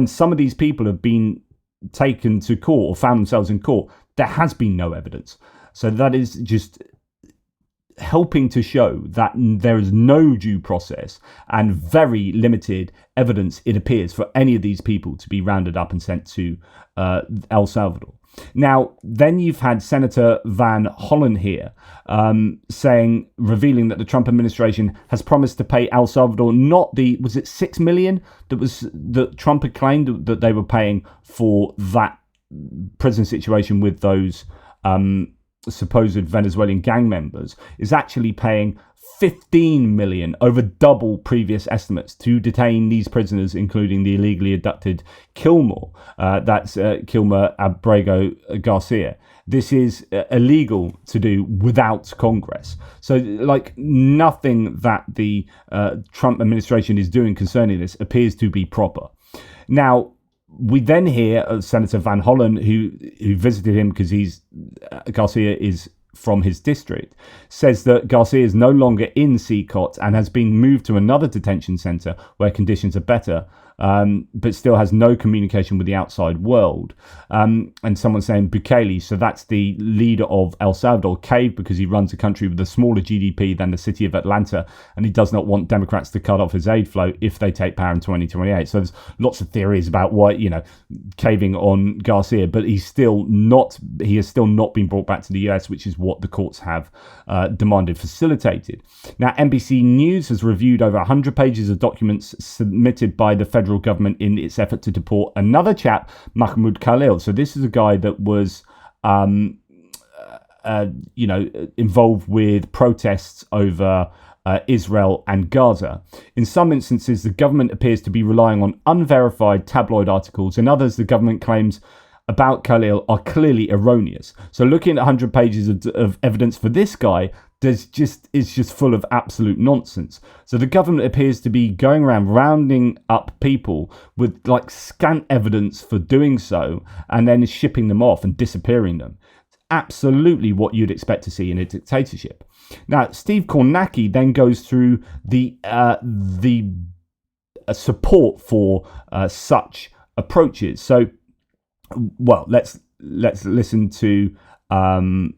some of these people have been taken to court or found themselves in court, there has been no evidence. So that is just helping to show that there is no due process and very limited evidence, it appears, for any of these people to be rounded up and sent to El Salvador. Now, then you've had Senator Van Hollen here revealing that the Trump administration has promised to pay El Salvador was it $6 million that Trump had claimed that they were paying for that prison situation with those supposed Venezuelan gang members, is actually paying $15 million, over double previous estimates, to detain these prisoners, including the illegally abducted Kilmer. That's Kilmer Abrego Garcia. This is illegal to do without Congress. So, nothing that the Trump administration is doing concerning this appears to be proper. Now, we then hear Senator Van Hollen, who visited him because Garcia is from his district, says that Garcia is no longer in CICOT and has been moved to another detention center where conditions are better. but still has no communication with the outside world. And someone saying Bukele, so that's the leader of El Salvador, caved because he runs a country with a smaller GDP than the city of Atlanta, and he does not want Democrats to cut off his aid flow if they take power in 2028. So there's lots of theories about why, caving on Garcia, but he has still not been brought back to the US, which is what the courts have demanded, facilitated. Now, NBC News has reviewed over 100 pages of documents submitted by the federal government in its effort to deport another chap, Mahmoud Khalil. So this is a guy that was, involved with protests over Israel and Gaza. In some instances, the government appears to be relying on unverified tabloid articles. In others, the government claims about Khalil are clearly erroneous. So looking at 100 pages of evidence for this guy, is just full of absolute nonsense. So the government appears to be going around rounding up people with like scant evidence for doing so, and then shipping them off and disappearing them. It's absolutely what you'd expect to see in a dictatorship. Now, Steve Kornacki then goes through the support for such approaches. So, well, let's listen to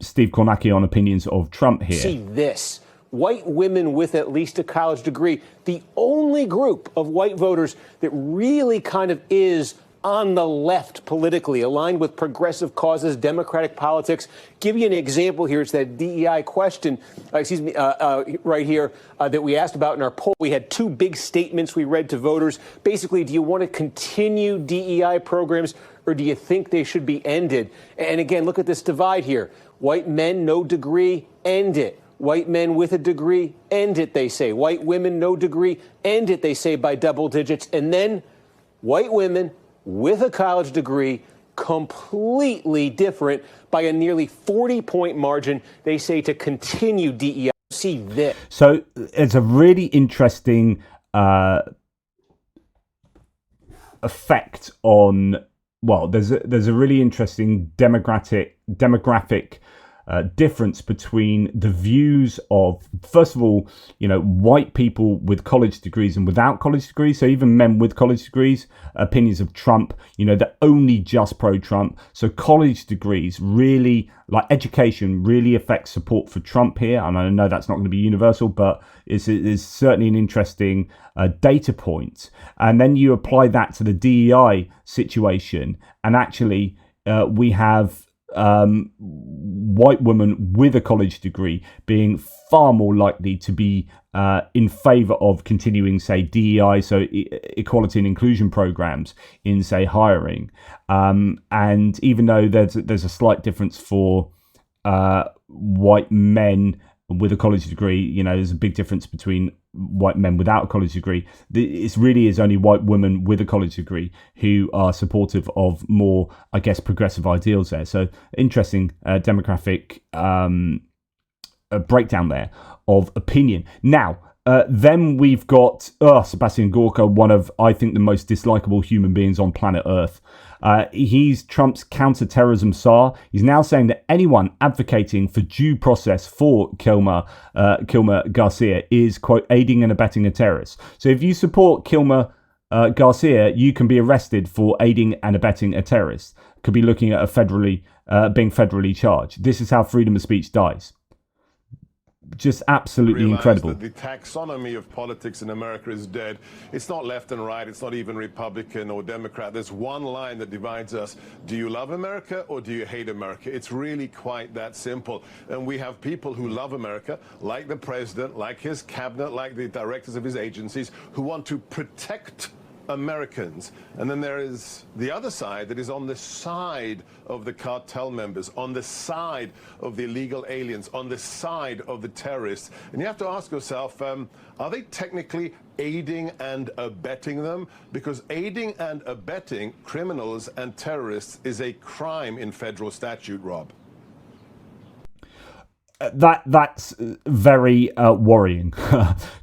Steve Kornacki on opinions of Trump here. See this. White women with at least a college degree, the only group of white voters that really kind of is on the left politically, aligned with progressive causes, democratic politics. Give you an example here. It's that DEI question, right here, that we asked about in our poll. We had two big statements we read to voters. Basically, do you want to continue DEI programs, or do you think they should be ended? And again, look at this divide here. White men, no degree, end it. White men with a degree, end it, they say. White women, no degree, end it, they say, by double digits. And then white women with a college degree, completely different by a nearly 40-point margin, they say, to continue DEI. See this. So it's a really interesting effect on, well, there's a really interesting demographic difference between the views of, first of all, white people with college degrees and without college degrees. So even men with college degrees, opinions of Trump, they're only just pro-Trump. So college degrees really, like education, really affects support for Trump here. And I know that's not going to be universal, but it's certainly an interesting data point. And then you apply that to the DEI situation, and actually we have white women with a college degree being far more likely to be in favor of continuing, say, DEI, so equality and inclusion programs in, say, hiring. And even though there's a slight difference for white men with a college degree, there's a big difference between white men without a college degree. It really is only white women with a college degree who are supportive of more, I guess, progressive ideals there. So interesting demographic breakdown there of opinion. Now, then we've got Sebastian Gorka, one of, I think, the most dislikable human beings on planet Earth. He's Trump's counterterrorism czar. He's now saying that anyone advocating for due process for Kilmer Garcia is, quote, aiding and abetting a terrorist. So if you support Kilmer Garcia, you can be arrested for aiding and abetting a terrorist. Could be looking at being federally charged. This is how freedom of speech dies. Just absolutely incredible. That the taxonomy of politics in America is dead. It's not left and right. It's not even Republican or Democrat. There's one line that divides us. Do you love America or do you hate America? It's really quite that simple. And we have people who love America, like the president, like his cabinet, like the directors of his agencies, who want to protect Americans. And then there is the other side that is on the side of the cartel members, on the side of the illegal aliens, on the side of the terrorists. And you have to ask yourself, are they technically aiding and abetting them? Because aiding and abetting criminals and terrorists is a crime in federal statute, Rob. That's very worrying.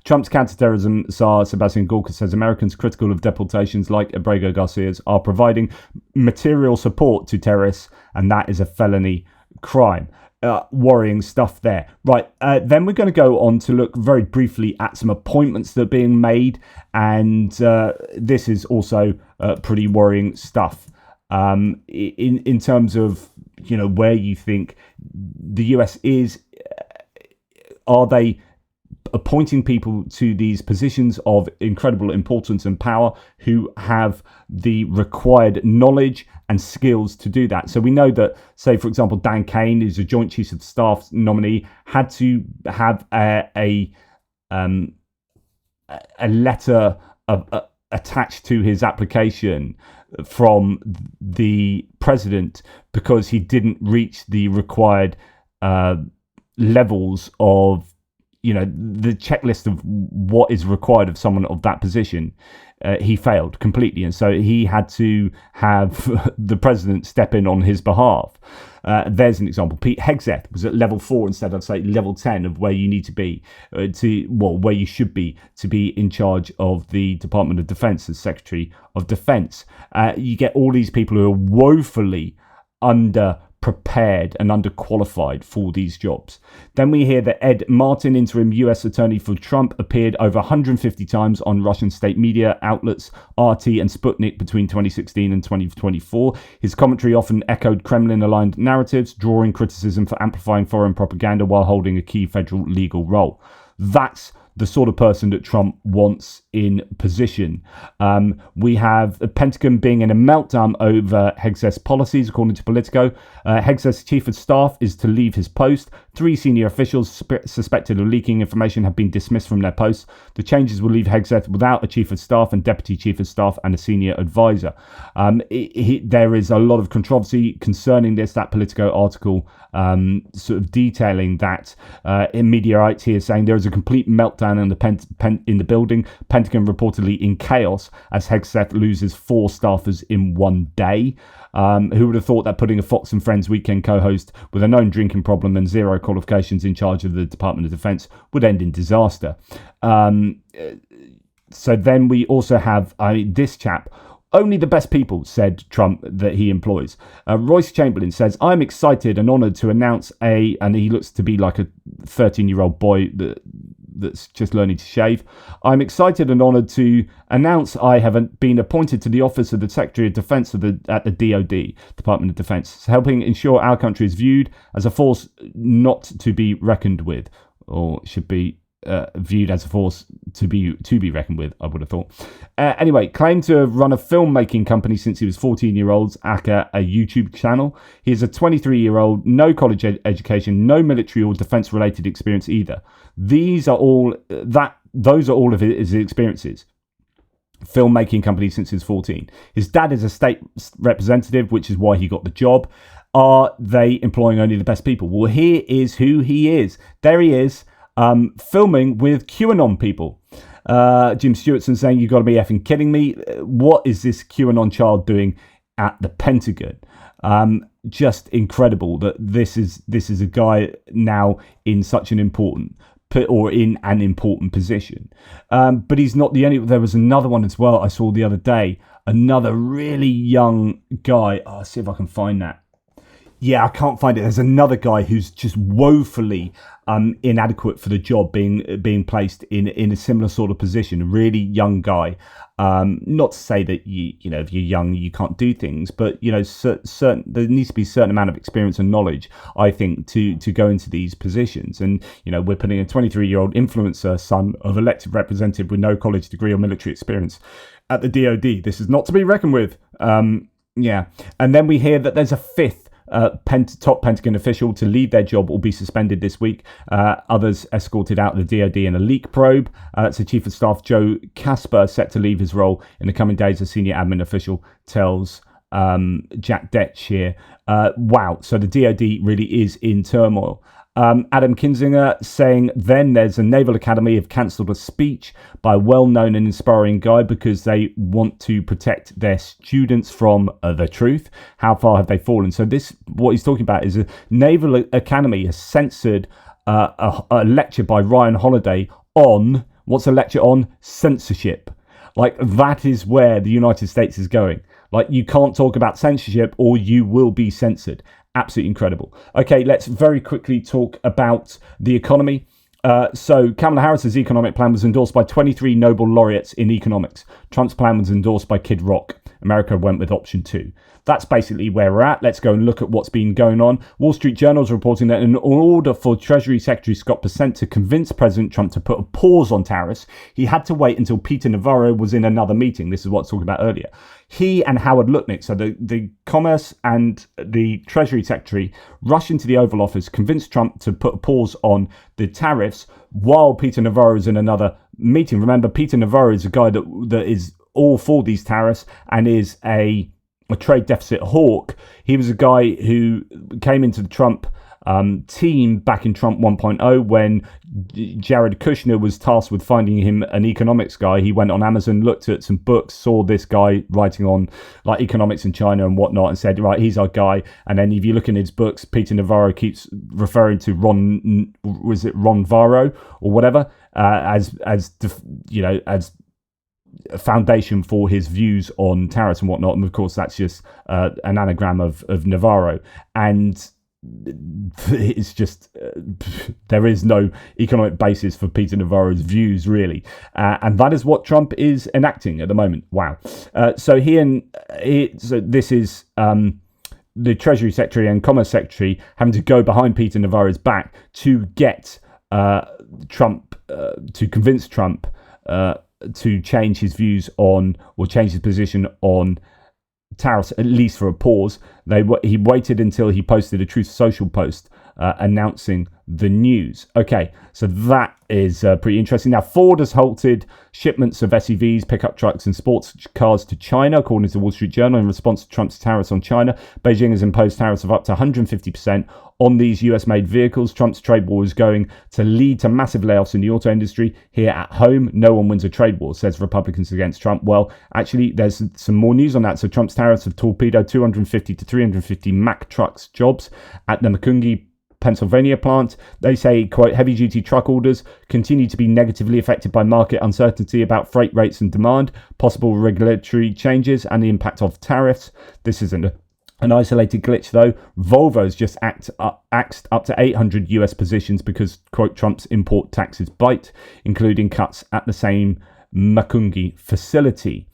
Trump's counterterrorism czar Sebastian Gorka says Americans critical of deportations like Abrego Garcia's are providing material support to terrorists, and that is a felony crime. worrying stuff there. Right, then we're going to go on to look very briefly at some appointments that are being made, and this is also pretty worrying stuff. In terms of where you think the US is, are they appointing people to these positions of incredible importance and power who have the required knowledge and skills to do that? So we know that, say, for example, Dan Kane, who's a Joint Chiefs of Staff nominee, had to have a letter attached to his application from the president because he didn't reach the required levels of the checklist of what is required of someone of that position. He failed completely, and so he had to have the president step in on his behalf. There's an example. Pete Hegseth was at level 4 instead of, say, level 10 of where you need to be where you should be to be in charge of the Department of Defense as Secretary of Defense. You get all these people who are woefully underprepared and underqualified for these jobs. Then we hear that Ed Martin, interim US attorney for Trump, appeared over 150 times on Russian state media outlets RT and Sputnik between 2016 and 2024. His commentary often echoed Kremlin-aligned narratives, drawing criticism for amplifying foreign propaganda while holding a key federal legal role. That's the sort of person that Trump wants in position. We have the Pentagon being in a meltdown over Hegseth's policies, according to Politico. Hegseth's chief of staff is to leave his post. 3 senior officials suspected of leaking information have been dismissed from their posts. The changes will leave Hegseth without a chief of staff and deputy chief of staff and a senior advisor. There is a lot of controversy concerning this. That Politico article sort of detailing that in Mediaite here, saying there is a complete meltdown in the building. Pentagon reportedly in chaos as Hegseth loses 4 staffers in one day. Who would have thought that putting a Fox and Friends weekend co-host with a known drinking problem and 0 qualifications in charge of the Department of Defense would end in disaster? So then we also have this chap. Only the best people, said Trump, that he employs. Royce Chamberlain says, I'm excited and honoured to announce and he looks to be like a 13-year-old boy that's just learning to shave. I'm excited and honoured to announce I have been appointed to the office of the Secretary of Defense at the DoD, Department of Defense, helping ensure our country is viewed as a force not to be reckoned with, or should be viewed as a force to be reckoned with, I would have thought. Anyway, claimed to have run a filmmaking company since he was 14-year-old, aka a YouTube channel. He is a 23-year-old, no college education, no military or defense-related experience either. Those are all of his experiences. Filmmaking company since he was 14. His dad is a state representative, which is why he got the job. Are they employing only the best people? Well, here is who he is. There he is. Filming with QAnon people. Jim Stewartson saying, you got to be effing kidding me. What is this QAnon child doing at the Pentagon? Just incredible that this is a guy now in such an important position. But he's not the only. There was another one as well I saw the other day. Another really young guy. I'll see if I can find that. Yeah, I can't find it. There's another guy who's just woefully inadequate for the job, being placed in a similar sort of position. A really young guy. Not to say that if you're young you can't do things, but certain there needs to be a certain amount of experience and knowledge, I think, to go into these positions. And we're putting a 23-year-old influencer, son of elected representative with no college degree or military experience, at the DoD. This is not to be reckoned with. Yeah, and then we hear that there's a 5th top Pentagon official to leave their job or be suspended this week. Others escorted out of the DoD in a leak probe. That's the Chief of Staff Joe Casper, set to leave his role in the coming days. A senior admin official tells Jack Detch here. Wow, so the DoD really is in turmoil. Adam Kinzinger saying then there's a Naval Academy have cancelled a speech by a well-known and inspiring guy because they want to protect their students from the truth. How far have they fallen? So what he's talking about is a Naval Academy has censored a lecture by Ryan Holiday on, what's a lecture on? Censorship. Like, that is where the United States is going. Like, you can't talk about censorship or you will be censored. Absolutely incredible. Okay, let's very quickly talk about the economy. So Kamala Harris's economic plan was endorsed by 23 Nobel laureates in economics. Trump's plan was endorsed by Kid Rock. America went with option 2. That's basically where we're at. Let's go and look at what's been going on. Wall Street Journal is reporting that in order for Treasury Secretary Scott Bessent to convince President Trump to put a pause on tariffs, he had to wait until Peter Navarro was in another meeting. This is what I was talking about earlier. He and Howard Lutnick, so the Commerce and the Treasury Secretary, rushed into the Oval Office, convinced Trump to put a pause on the tariffs while Peter Navarro is in another meeting. Remember, Peter Navarro is a guy that is all for these tariffs and is a trade deficit hawk. He was a guy who came into the Trump team back in Trump 1.0 when Jared Kushner was tasked with finding him an economics guy. He went on Amazon, looked at some books, saw this guy writing on like economics in China and whatnot, and said, right, he's our guy. And then if you look in his books, Peter Navarro keeps referring to Ron Varro or whatever as a foundation for his views on tariffs and whatnot. And of course, that's just an anagram of Navarro. And it's just there is no economic basis for Peter Navarro's views, really. And that is what Trump is enacting at the moment. Wow. So this is the Treasury Secretary and Commerce Secretary having to go behind Peter Navarro's back to get Trump, to convince Trump to change his views on, or change his position on tariffs, at least for a pause. He waited until he posted a Truth Social post announcing the news. Okay, so that is pretty interesting. Now, Ford has halted shipments of SUVs, pickup trucks and sports cars to China, according to the Wall Street Journal, in response to Trump's tariffs on China. Beijing has imposed tariffs of up to 150% on these US-made vehicles. Trump's trade war is going to lead to massive layoffs in the auto industry. Here at home, no one wins a trade war, says Republicans against Trump. Well, actually, there's some more news on that. So Trump's tariffs have torpedoed 250 to 350 Mack trucks jobs at the Macungie, Pennsylvania plant. They say, quote, heavy-duty truck orders continue to be negatively affected by market uncertainty about freight rates and demand, possible regulatory changes, and the impact of tariffs. This isn't an isolated glitch, though. Volvo's just axed up to 800 US positions because, quote, Trump's import taxes bite, including cuts at the same Macungie facility.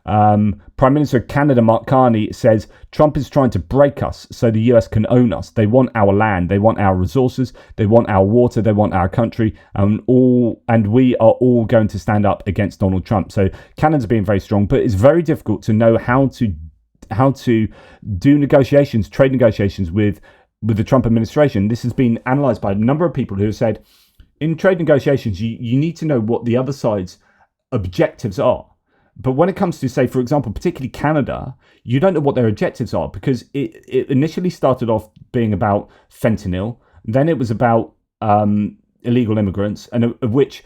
Prime Minister of Canada, Mark Carney, says Trump is trying to break us so the US can own us. They want our land, they want our resources, they want our water, they want our country, and we are all going to stand up against Donald Trump. So Canada's being very strong, but it's very difficult to know how to do negotiations, trade negotiations with the Trump administration. This has been analysed by a number of people who have said in trade negotiations, you need to know what the other side's objectives are. But when it comes to, say, for example, particularly Canada, you don't know what their objectives are, because it initially started off being about fentanyl. Then it was about illegal immigrants, and of which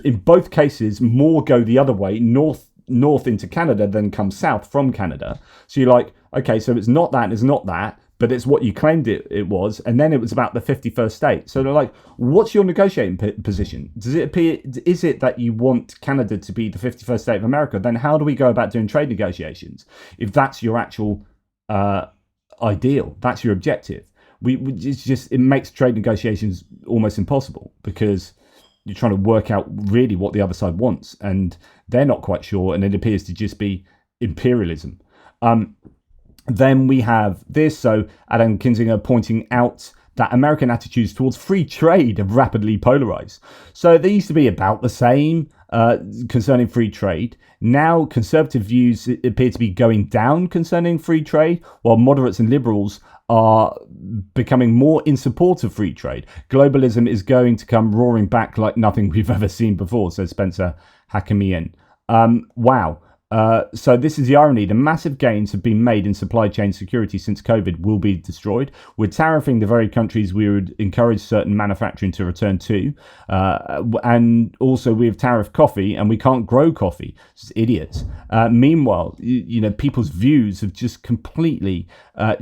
in both cases more go the other way, north into Canada than come south from Canada. So you're like, okay, so it's not that and it's not that, but it's what you claimed it was. And then it was about the 51st state. So they're like, what's your negotiating position? Is it that you want Canada to be the 51st state of America? Then how do we go about doing trade negotiations if that's your actual ideal, that's your objective? It makes trade negotiations almost impossible, because you're trying to work out really what the other side wants, and they're not quite sure, and it appears to just be imperialism. Then we have this, so Adam Kinzinger pointing out that American attitudes towards free trade have rapidly polarized. So they used to be about the same concerning free trade. Now conservative views appear to be going down concerning free trade, while moderates and liberals are becoming more in support of free trade. Globalism is going to come roaring back like nothing we've ever seen before, says Spencer Hakamian. Wow. So this is the irony. The massive gains have been made in supply chain security since COVID will be destroyed. We're tariffing the very countries we would encourage certain manufacturing to return to. And also we have tariffed coffee, and we can't grow coffee. It's idiots. Meanwhile, people's views have just completely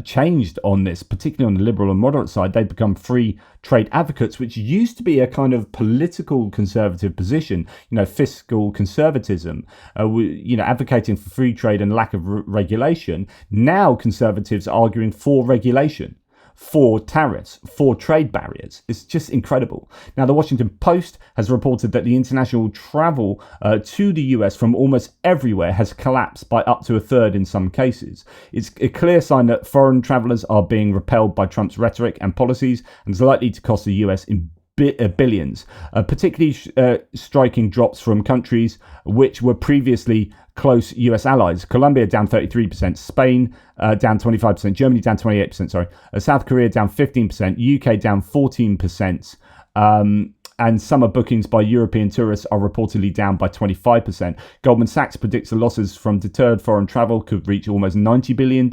changed on this, particularly on the liberal and moderate side. They've become free trade advocates, which used to be a kind of political conservative position, fiscal conservatism, advocating for free trade and lack of regulation. Now conservatives are arguing for regulation, for tariffs, for trade barriers. It's just incredible. Now, the Washington Post has reported that the international travel to the US from almost everywhere has collapsed by up to a third in some cases. It's a clear sign that foreign travelers are being repelled by Trump's rhetoric and policies, and is likely to cost the US in billions, particularly striking drops from countries which were previously close US allies. Colombia down 33%, Spain down 25%, Germany down 28%, South Korea down 15%, UK down 14%, and summer bookings by European tourists are reportedly down by 25%. Goldman Sachs predicts the losses from deterred foreign travel could reach almost $90 billion,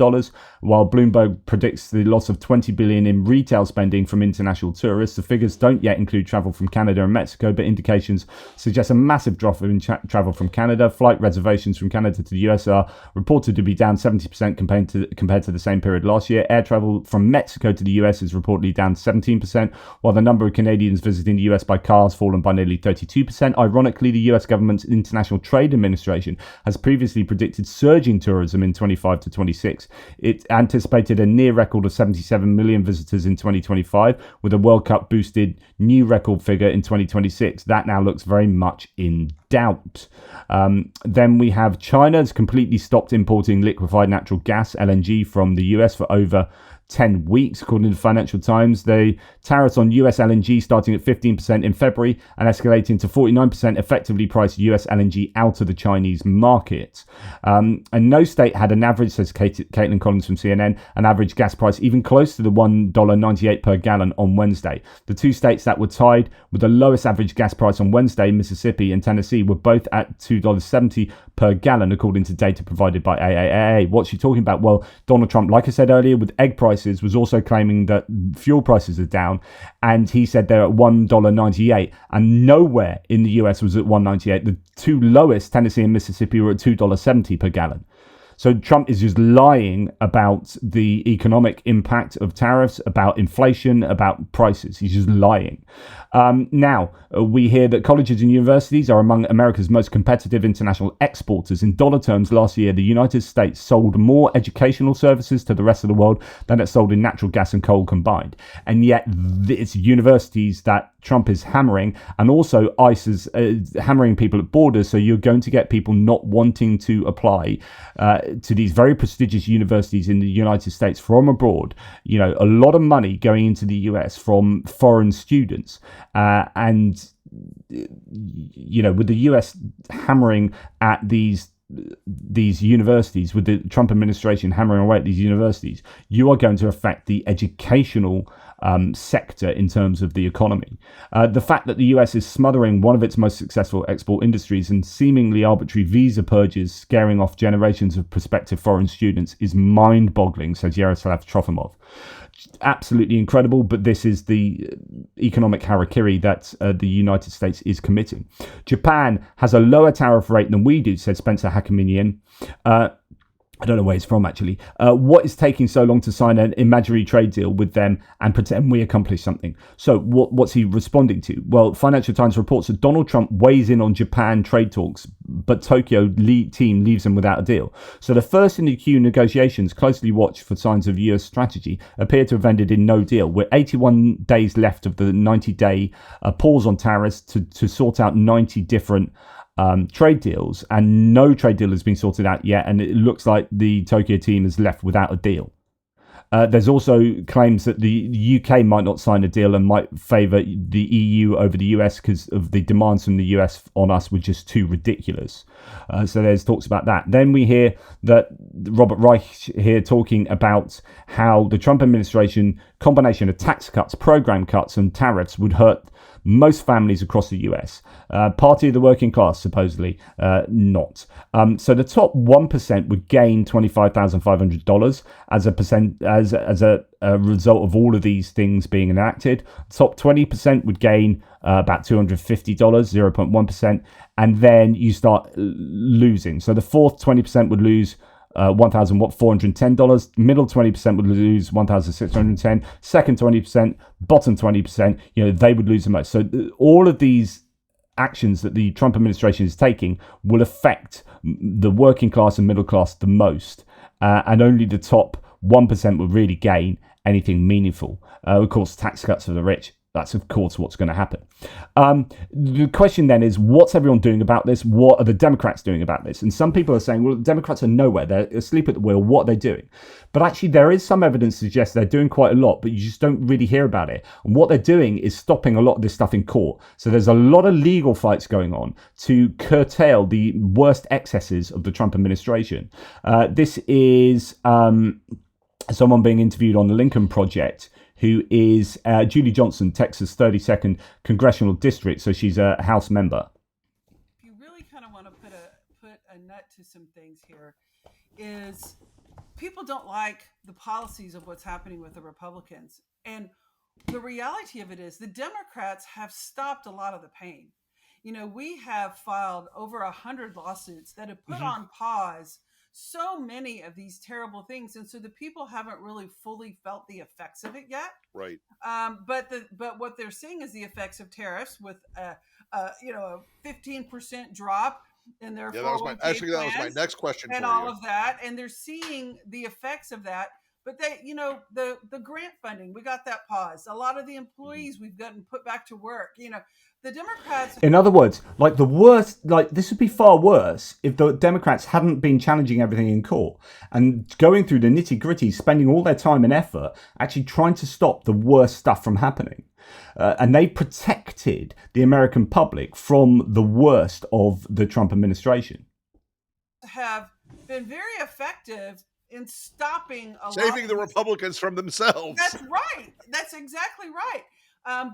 while Bloomberg predicts the loss of $20 billion in retail spending from international tourists. The figures don't yet include travel from Canada and Mexico, but indications suggest a massive drop in travel from Canada. Flight reservations from Canada to the US are reported to be down 70% compared to the same period last year. Air travel from Mexico to the US is reportedly down 17%, while the number of Canadians visiting the US by car has fallen by nearly 32%. Ironically, the US government's International Trade Administration has previously predicted surging tourism in 25 to 26. It anticipated a near record of 77 million visitors in 2025, with a World Cup boosted new record figure in 2026. That now looks very much in doubt. Then we have China has completely stopped importing liquefied natural gas, LNG, from the US for over 10 weeks, according to the Financial Times. The tariffs on US LNG starting at 15% in February and escalating to 49% effectively priced US LNG out of the Chinese market. And no state had an average, says Caitlin Collins from CNN, an average gas price even close to the $1.98 per gallon on Wednesday. The two states that were tied with the lowest average gas price on Wednesday, Mississippi and Tennessee, were both at $2.70 per gallon, according to data provided by AAA. What's she talking about? Well, Donald Trump, like I said earlier, with egg prices, was also claiming that fuel prices are down, and he said they're at $1.98, and nowhere in the US was at $1.98. The two lowest, Tennessee and Mississippi, were at $2.70 per gallon. So Trump is just lying about the economic impact of tariffs, about inflation, about prices. He's just lying. Now, we hear that colleges and universities are among America's most competitive international exporters. In dollar terms, last year, the United States sold more educational services to the rest of the world than it sold in natural gas and coal combined. And yet, it's universities that Trump is hammering, and also ICE is hammering people at borders. So you're going to get people not wanting to apply to these very prestigious universities in the United States from abroad. You know, a lot of money going into the US from foreign students. And, you know, with the US hammering at these universities, with the Trump administration hammering away at these universities, you are going to affect the educational sector in terms of the economy. The fact that the US is smothering one of its most successful export industries and seemingly arbitrary visa purges scaring off generations of prospective foreign students is mind-boggling, says Yaroslav Trofimov. Absolutely incredible, but this is the economic harakiri that the United States is committing. Japan has a lower tariff rate than we do, said Spencer Hakiminian. I don't know where he's from, actually. What is taking so long to sign an imaginary trade deal with them and pretend we accomplished something? So what's he responding to? Well, Financial Times reports that Donald Trump weighs in on Japan trade talks, but Tokyo team leaves them without a deal. So the first in the queue negotiations, closely watched for signs of US strategy, appear to have ended in no deal. With 81 days left of the 90-day pause on tariffs to sort out 90 different trade deals, and no trade deal has been sorted out yet, and it looks like the Tokyo team is left without a deal. There's also claims that the UK might not sign a deal and might favour the EU over the US because of the demands from the US on us were just too ridiculous. So there's talks about that. Then we hear that Robert Reich here talking about how the Trump administration combination of tax cuts, program cuts and tariffs would hurt most families across the US. Party of the working class, supposedly, not. So the top 1% would gain $25,500 as a result of all of these things being enacted. Top 20% would gain about $250, 0.1%, and then you start losing. So the fourth 20% would lose $1,410. Middle 20% would lose $1,610. Second 20%, bottom 20%, they would lose the most. So all of these actions that the Trump administration is taking will affect the working class and middle class the most, and only the top 1% will really gain, anything meaningful. Of course, tax cuts for the rich. That's, of course, what's going to happen. The question then is, what's everyone doing about this? What are the Democrats doing about this? And some people are saying, well, the Democrats are nowhere. They're asleep at the wheel. What are they doing? But actually, there is some evidence to suggest they're doing quite a lot, but you just don't really hear about it. And what they're doing is stopping a lot of this stuff in court. So there's a lot of legal fights going on to curtail the worst excesses of the Trump administration. This is someone being interviewed on the Lincoln Project, who is Julie Johnson, Texas 32nd Congressional District. So she's a House member. If you really kind of want to put a nut to some things here, is people don't like the policies of what's happening with the Republicans. And the reality of it is the Democrats have stopped a lot of the pain. You know, we have filed over 100 lawsuits that have put on pause so many of these terrible things, and so the people haven't really fully felt the effects of it yet. Right. But what they're seeing is the effects of tariffs with a 15% drop in their that was my next question and for all you. of that, and they're seeing the effects of that. But they, you know, the grant funding, we got that paused. A lot of the employees we've gotten put back to work. You know, the Democrats. In other words, like the worst, like this would be far worse if the Democrats hadn't been challenging everything in court and going through the nitty gritty, spending all their time and effort actually trying to stop the worst stuff from happening. And they protected the American public from the worst of the Trump administration. Have been very effective in stopping saving the Republicans from themselves. That's right. That's exactly right.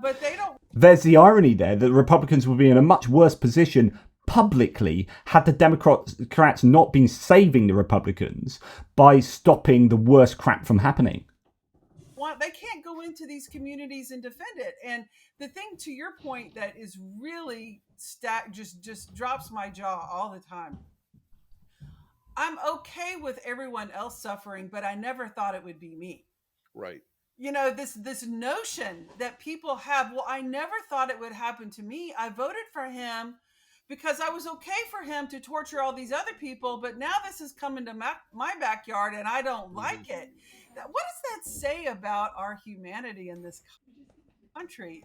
But they don't. There's the irony there that the Republicans would be in a much worse position publicly had the Democrats not been saving the Republicans by stopping the worst crap from happening. They can't go into these communities and defend it. And the thing, to your point, that is really just drops my jaw all the time. I'm okay with everyone else suffering, but I never thought it would be me. Right. You know, this notion that people have, well, I never thought it would happen to me. I voted for him because I was okay for him to torture all these other people, but now this is coming to my backyard and I don't like it. What does that say about our humanity in this country?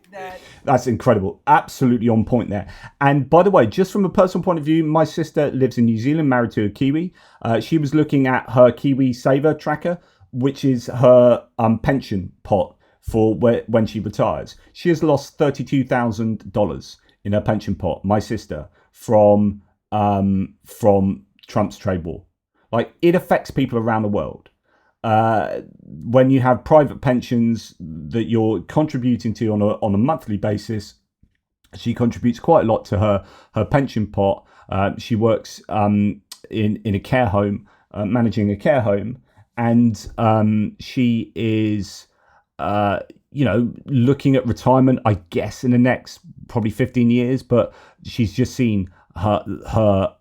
That's incredible. Absolutely on point there. And by the way, just from a personal point of view, my sister lives in New Zealand, married to a Kiwi. She was looking at her Kiwi Saver tracker, which is her pension pot for when she retires. She has lost $32,000 in her pension pot, my sister, from Trump's trade war. Like, it affects people around the world. When you have private pensions that you're contributing to on a monthly basis, she contributes quite a lot to her pension pot. She works in a care home, managing a care home, and she is looking at retirement, I guess, in the next probably 15 years, but she's just seen her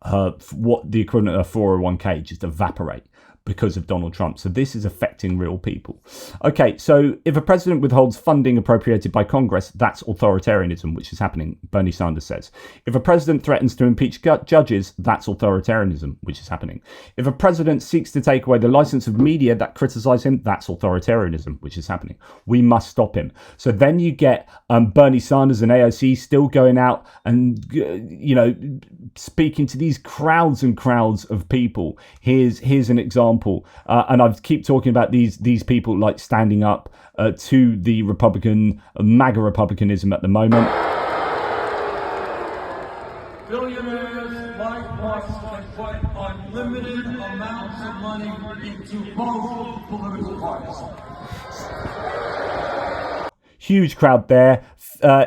what the equivalent of 401k just evaporate because of Donald Trump. So this is affecting real people. Okay, so if a president withholds funding appropriated by Congress, that's authoritarianism, which is happening, Bernie Sanders says. If a president threatens to impeach judges, that's authoritarianism, which is happening. If a president seeks to take away the license of media that criticize him, that's authoritarianism, which is happening. We must stop him. So then you get Bernie Sanders and AOC still going out and, speaking to these crowds and crowds of people. Here's an example. And I keep talking about these people like standing up to the MAGA Republicanism at the moment. Billionaires like us can put unlimited amounts of money into both political parties. Huge crowd there.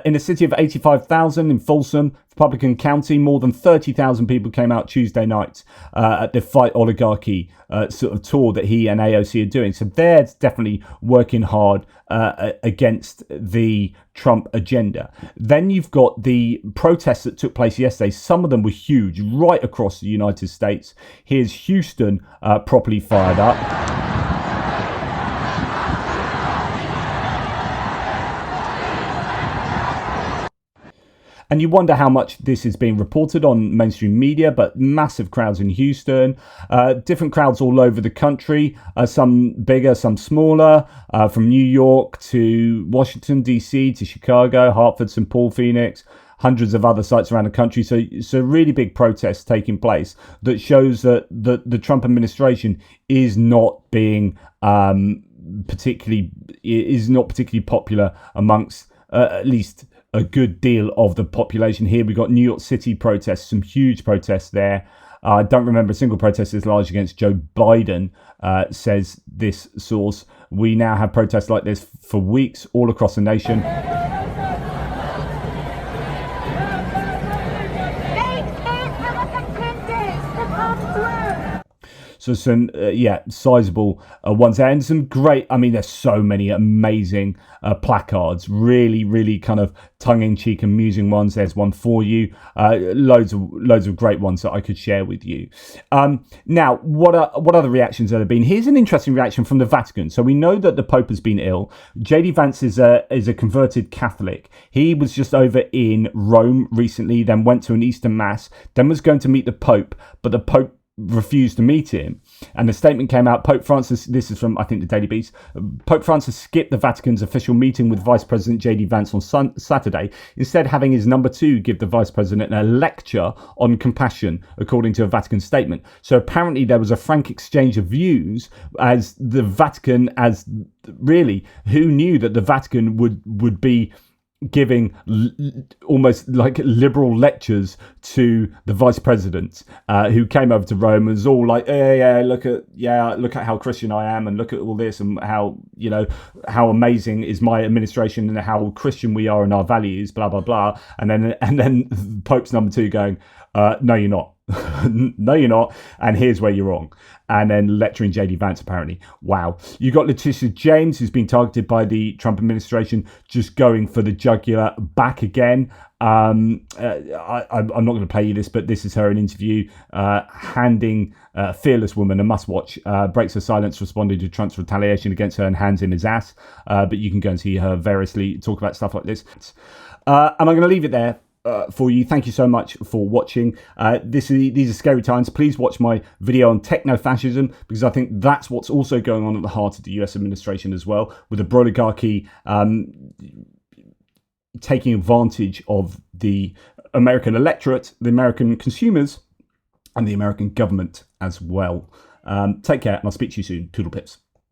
In a city of 85,000 in Folsom, Republican County, more than 30,000 people came out Tuesday night at the Fight Oligarchy sort of tour that he and AOC are doing. So they're definitely working hard against the Trump agenda. Then you've got the protests that took place yesterday. Some of them were huge, right across the United States. Here's Houston properly fired up. And you wonder how much this is being reported on mainstream media, but massive crowds in Houston, different crowds all over the country, some bigger, some smaller, from New York to Washington, D.C. to Chicago, Hartford, St. Paul, Phoenix, hundreds of other sites around the country. So really big protests taking place that shows that the Trump administration is not being particularly popular amongst at least a good deal of the population. Here we've got New York City protests, some huge protests there. I don't remember a single protest as large against Joe Biden, says this source. We now have protests like this for weeks all across the nation. So some, sizable ones there, and some great, I mean, there's so many amazing placards, really, really kind of tongue-in-cheek, amusing ones. There's one for you, loads of great ones that I could share with you. Now, what other reactions have there been? Here's an interesting reaction from the Vatican. So we know that the Pope has been ill. J.D. Vance is a converted Catholic. He was just over in Rome recently, then went to an Easter Mass, then was going to meet the Pope, but the Pope refused to meet him, and the statement came out. Pope Francis, this is from I think the Daily Beast, Pope Francis skipped the Vatican's official meeting with Vice President J.D. Vance on Saturday, instead having his number two give the Vice President a lecture on compassion, according to a Vatican statement. So apparently there was a frank exchange of views, as the Vatican, as really, who knew that the Vatican would be giving almost like liberal lectures to the vice president, who came over to Rome and was all like, look at how Christian I am, and look at all this, and how amazing is my administration, and how Christian we are in our values, blah blah blah. And then Pope's number two going, no you're not. No you're not, and here's where you're wrong. And then lecturing J.D. Vance, apparently. Wow. You got Letitia James, who's been targeted by the Trump administration, just going for the jugular back again. I'm not going to play you this, but this is her in an interview, handing Fearless Woman, a must-watch, breaks her silence, responding to Trump's retaliation against her and hands him his ass. But you can go and see her variously talk about stuff like this. And I'm going to leave it there for you. Thank you so much for watching. These are scary times. Please watch my video on techno-fascism, because I think that's what's also going on at the heart of the US administration as well, with the oligarchy taking advantage of the American electorate, the American consumers, and the American government as well. Take care, and I'll speak to you soon. Toodle pips.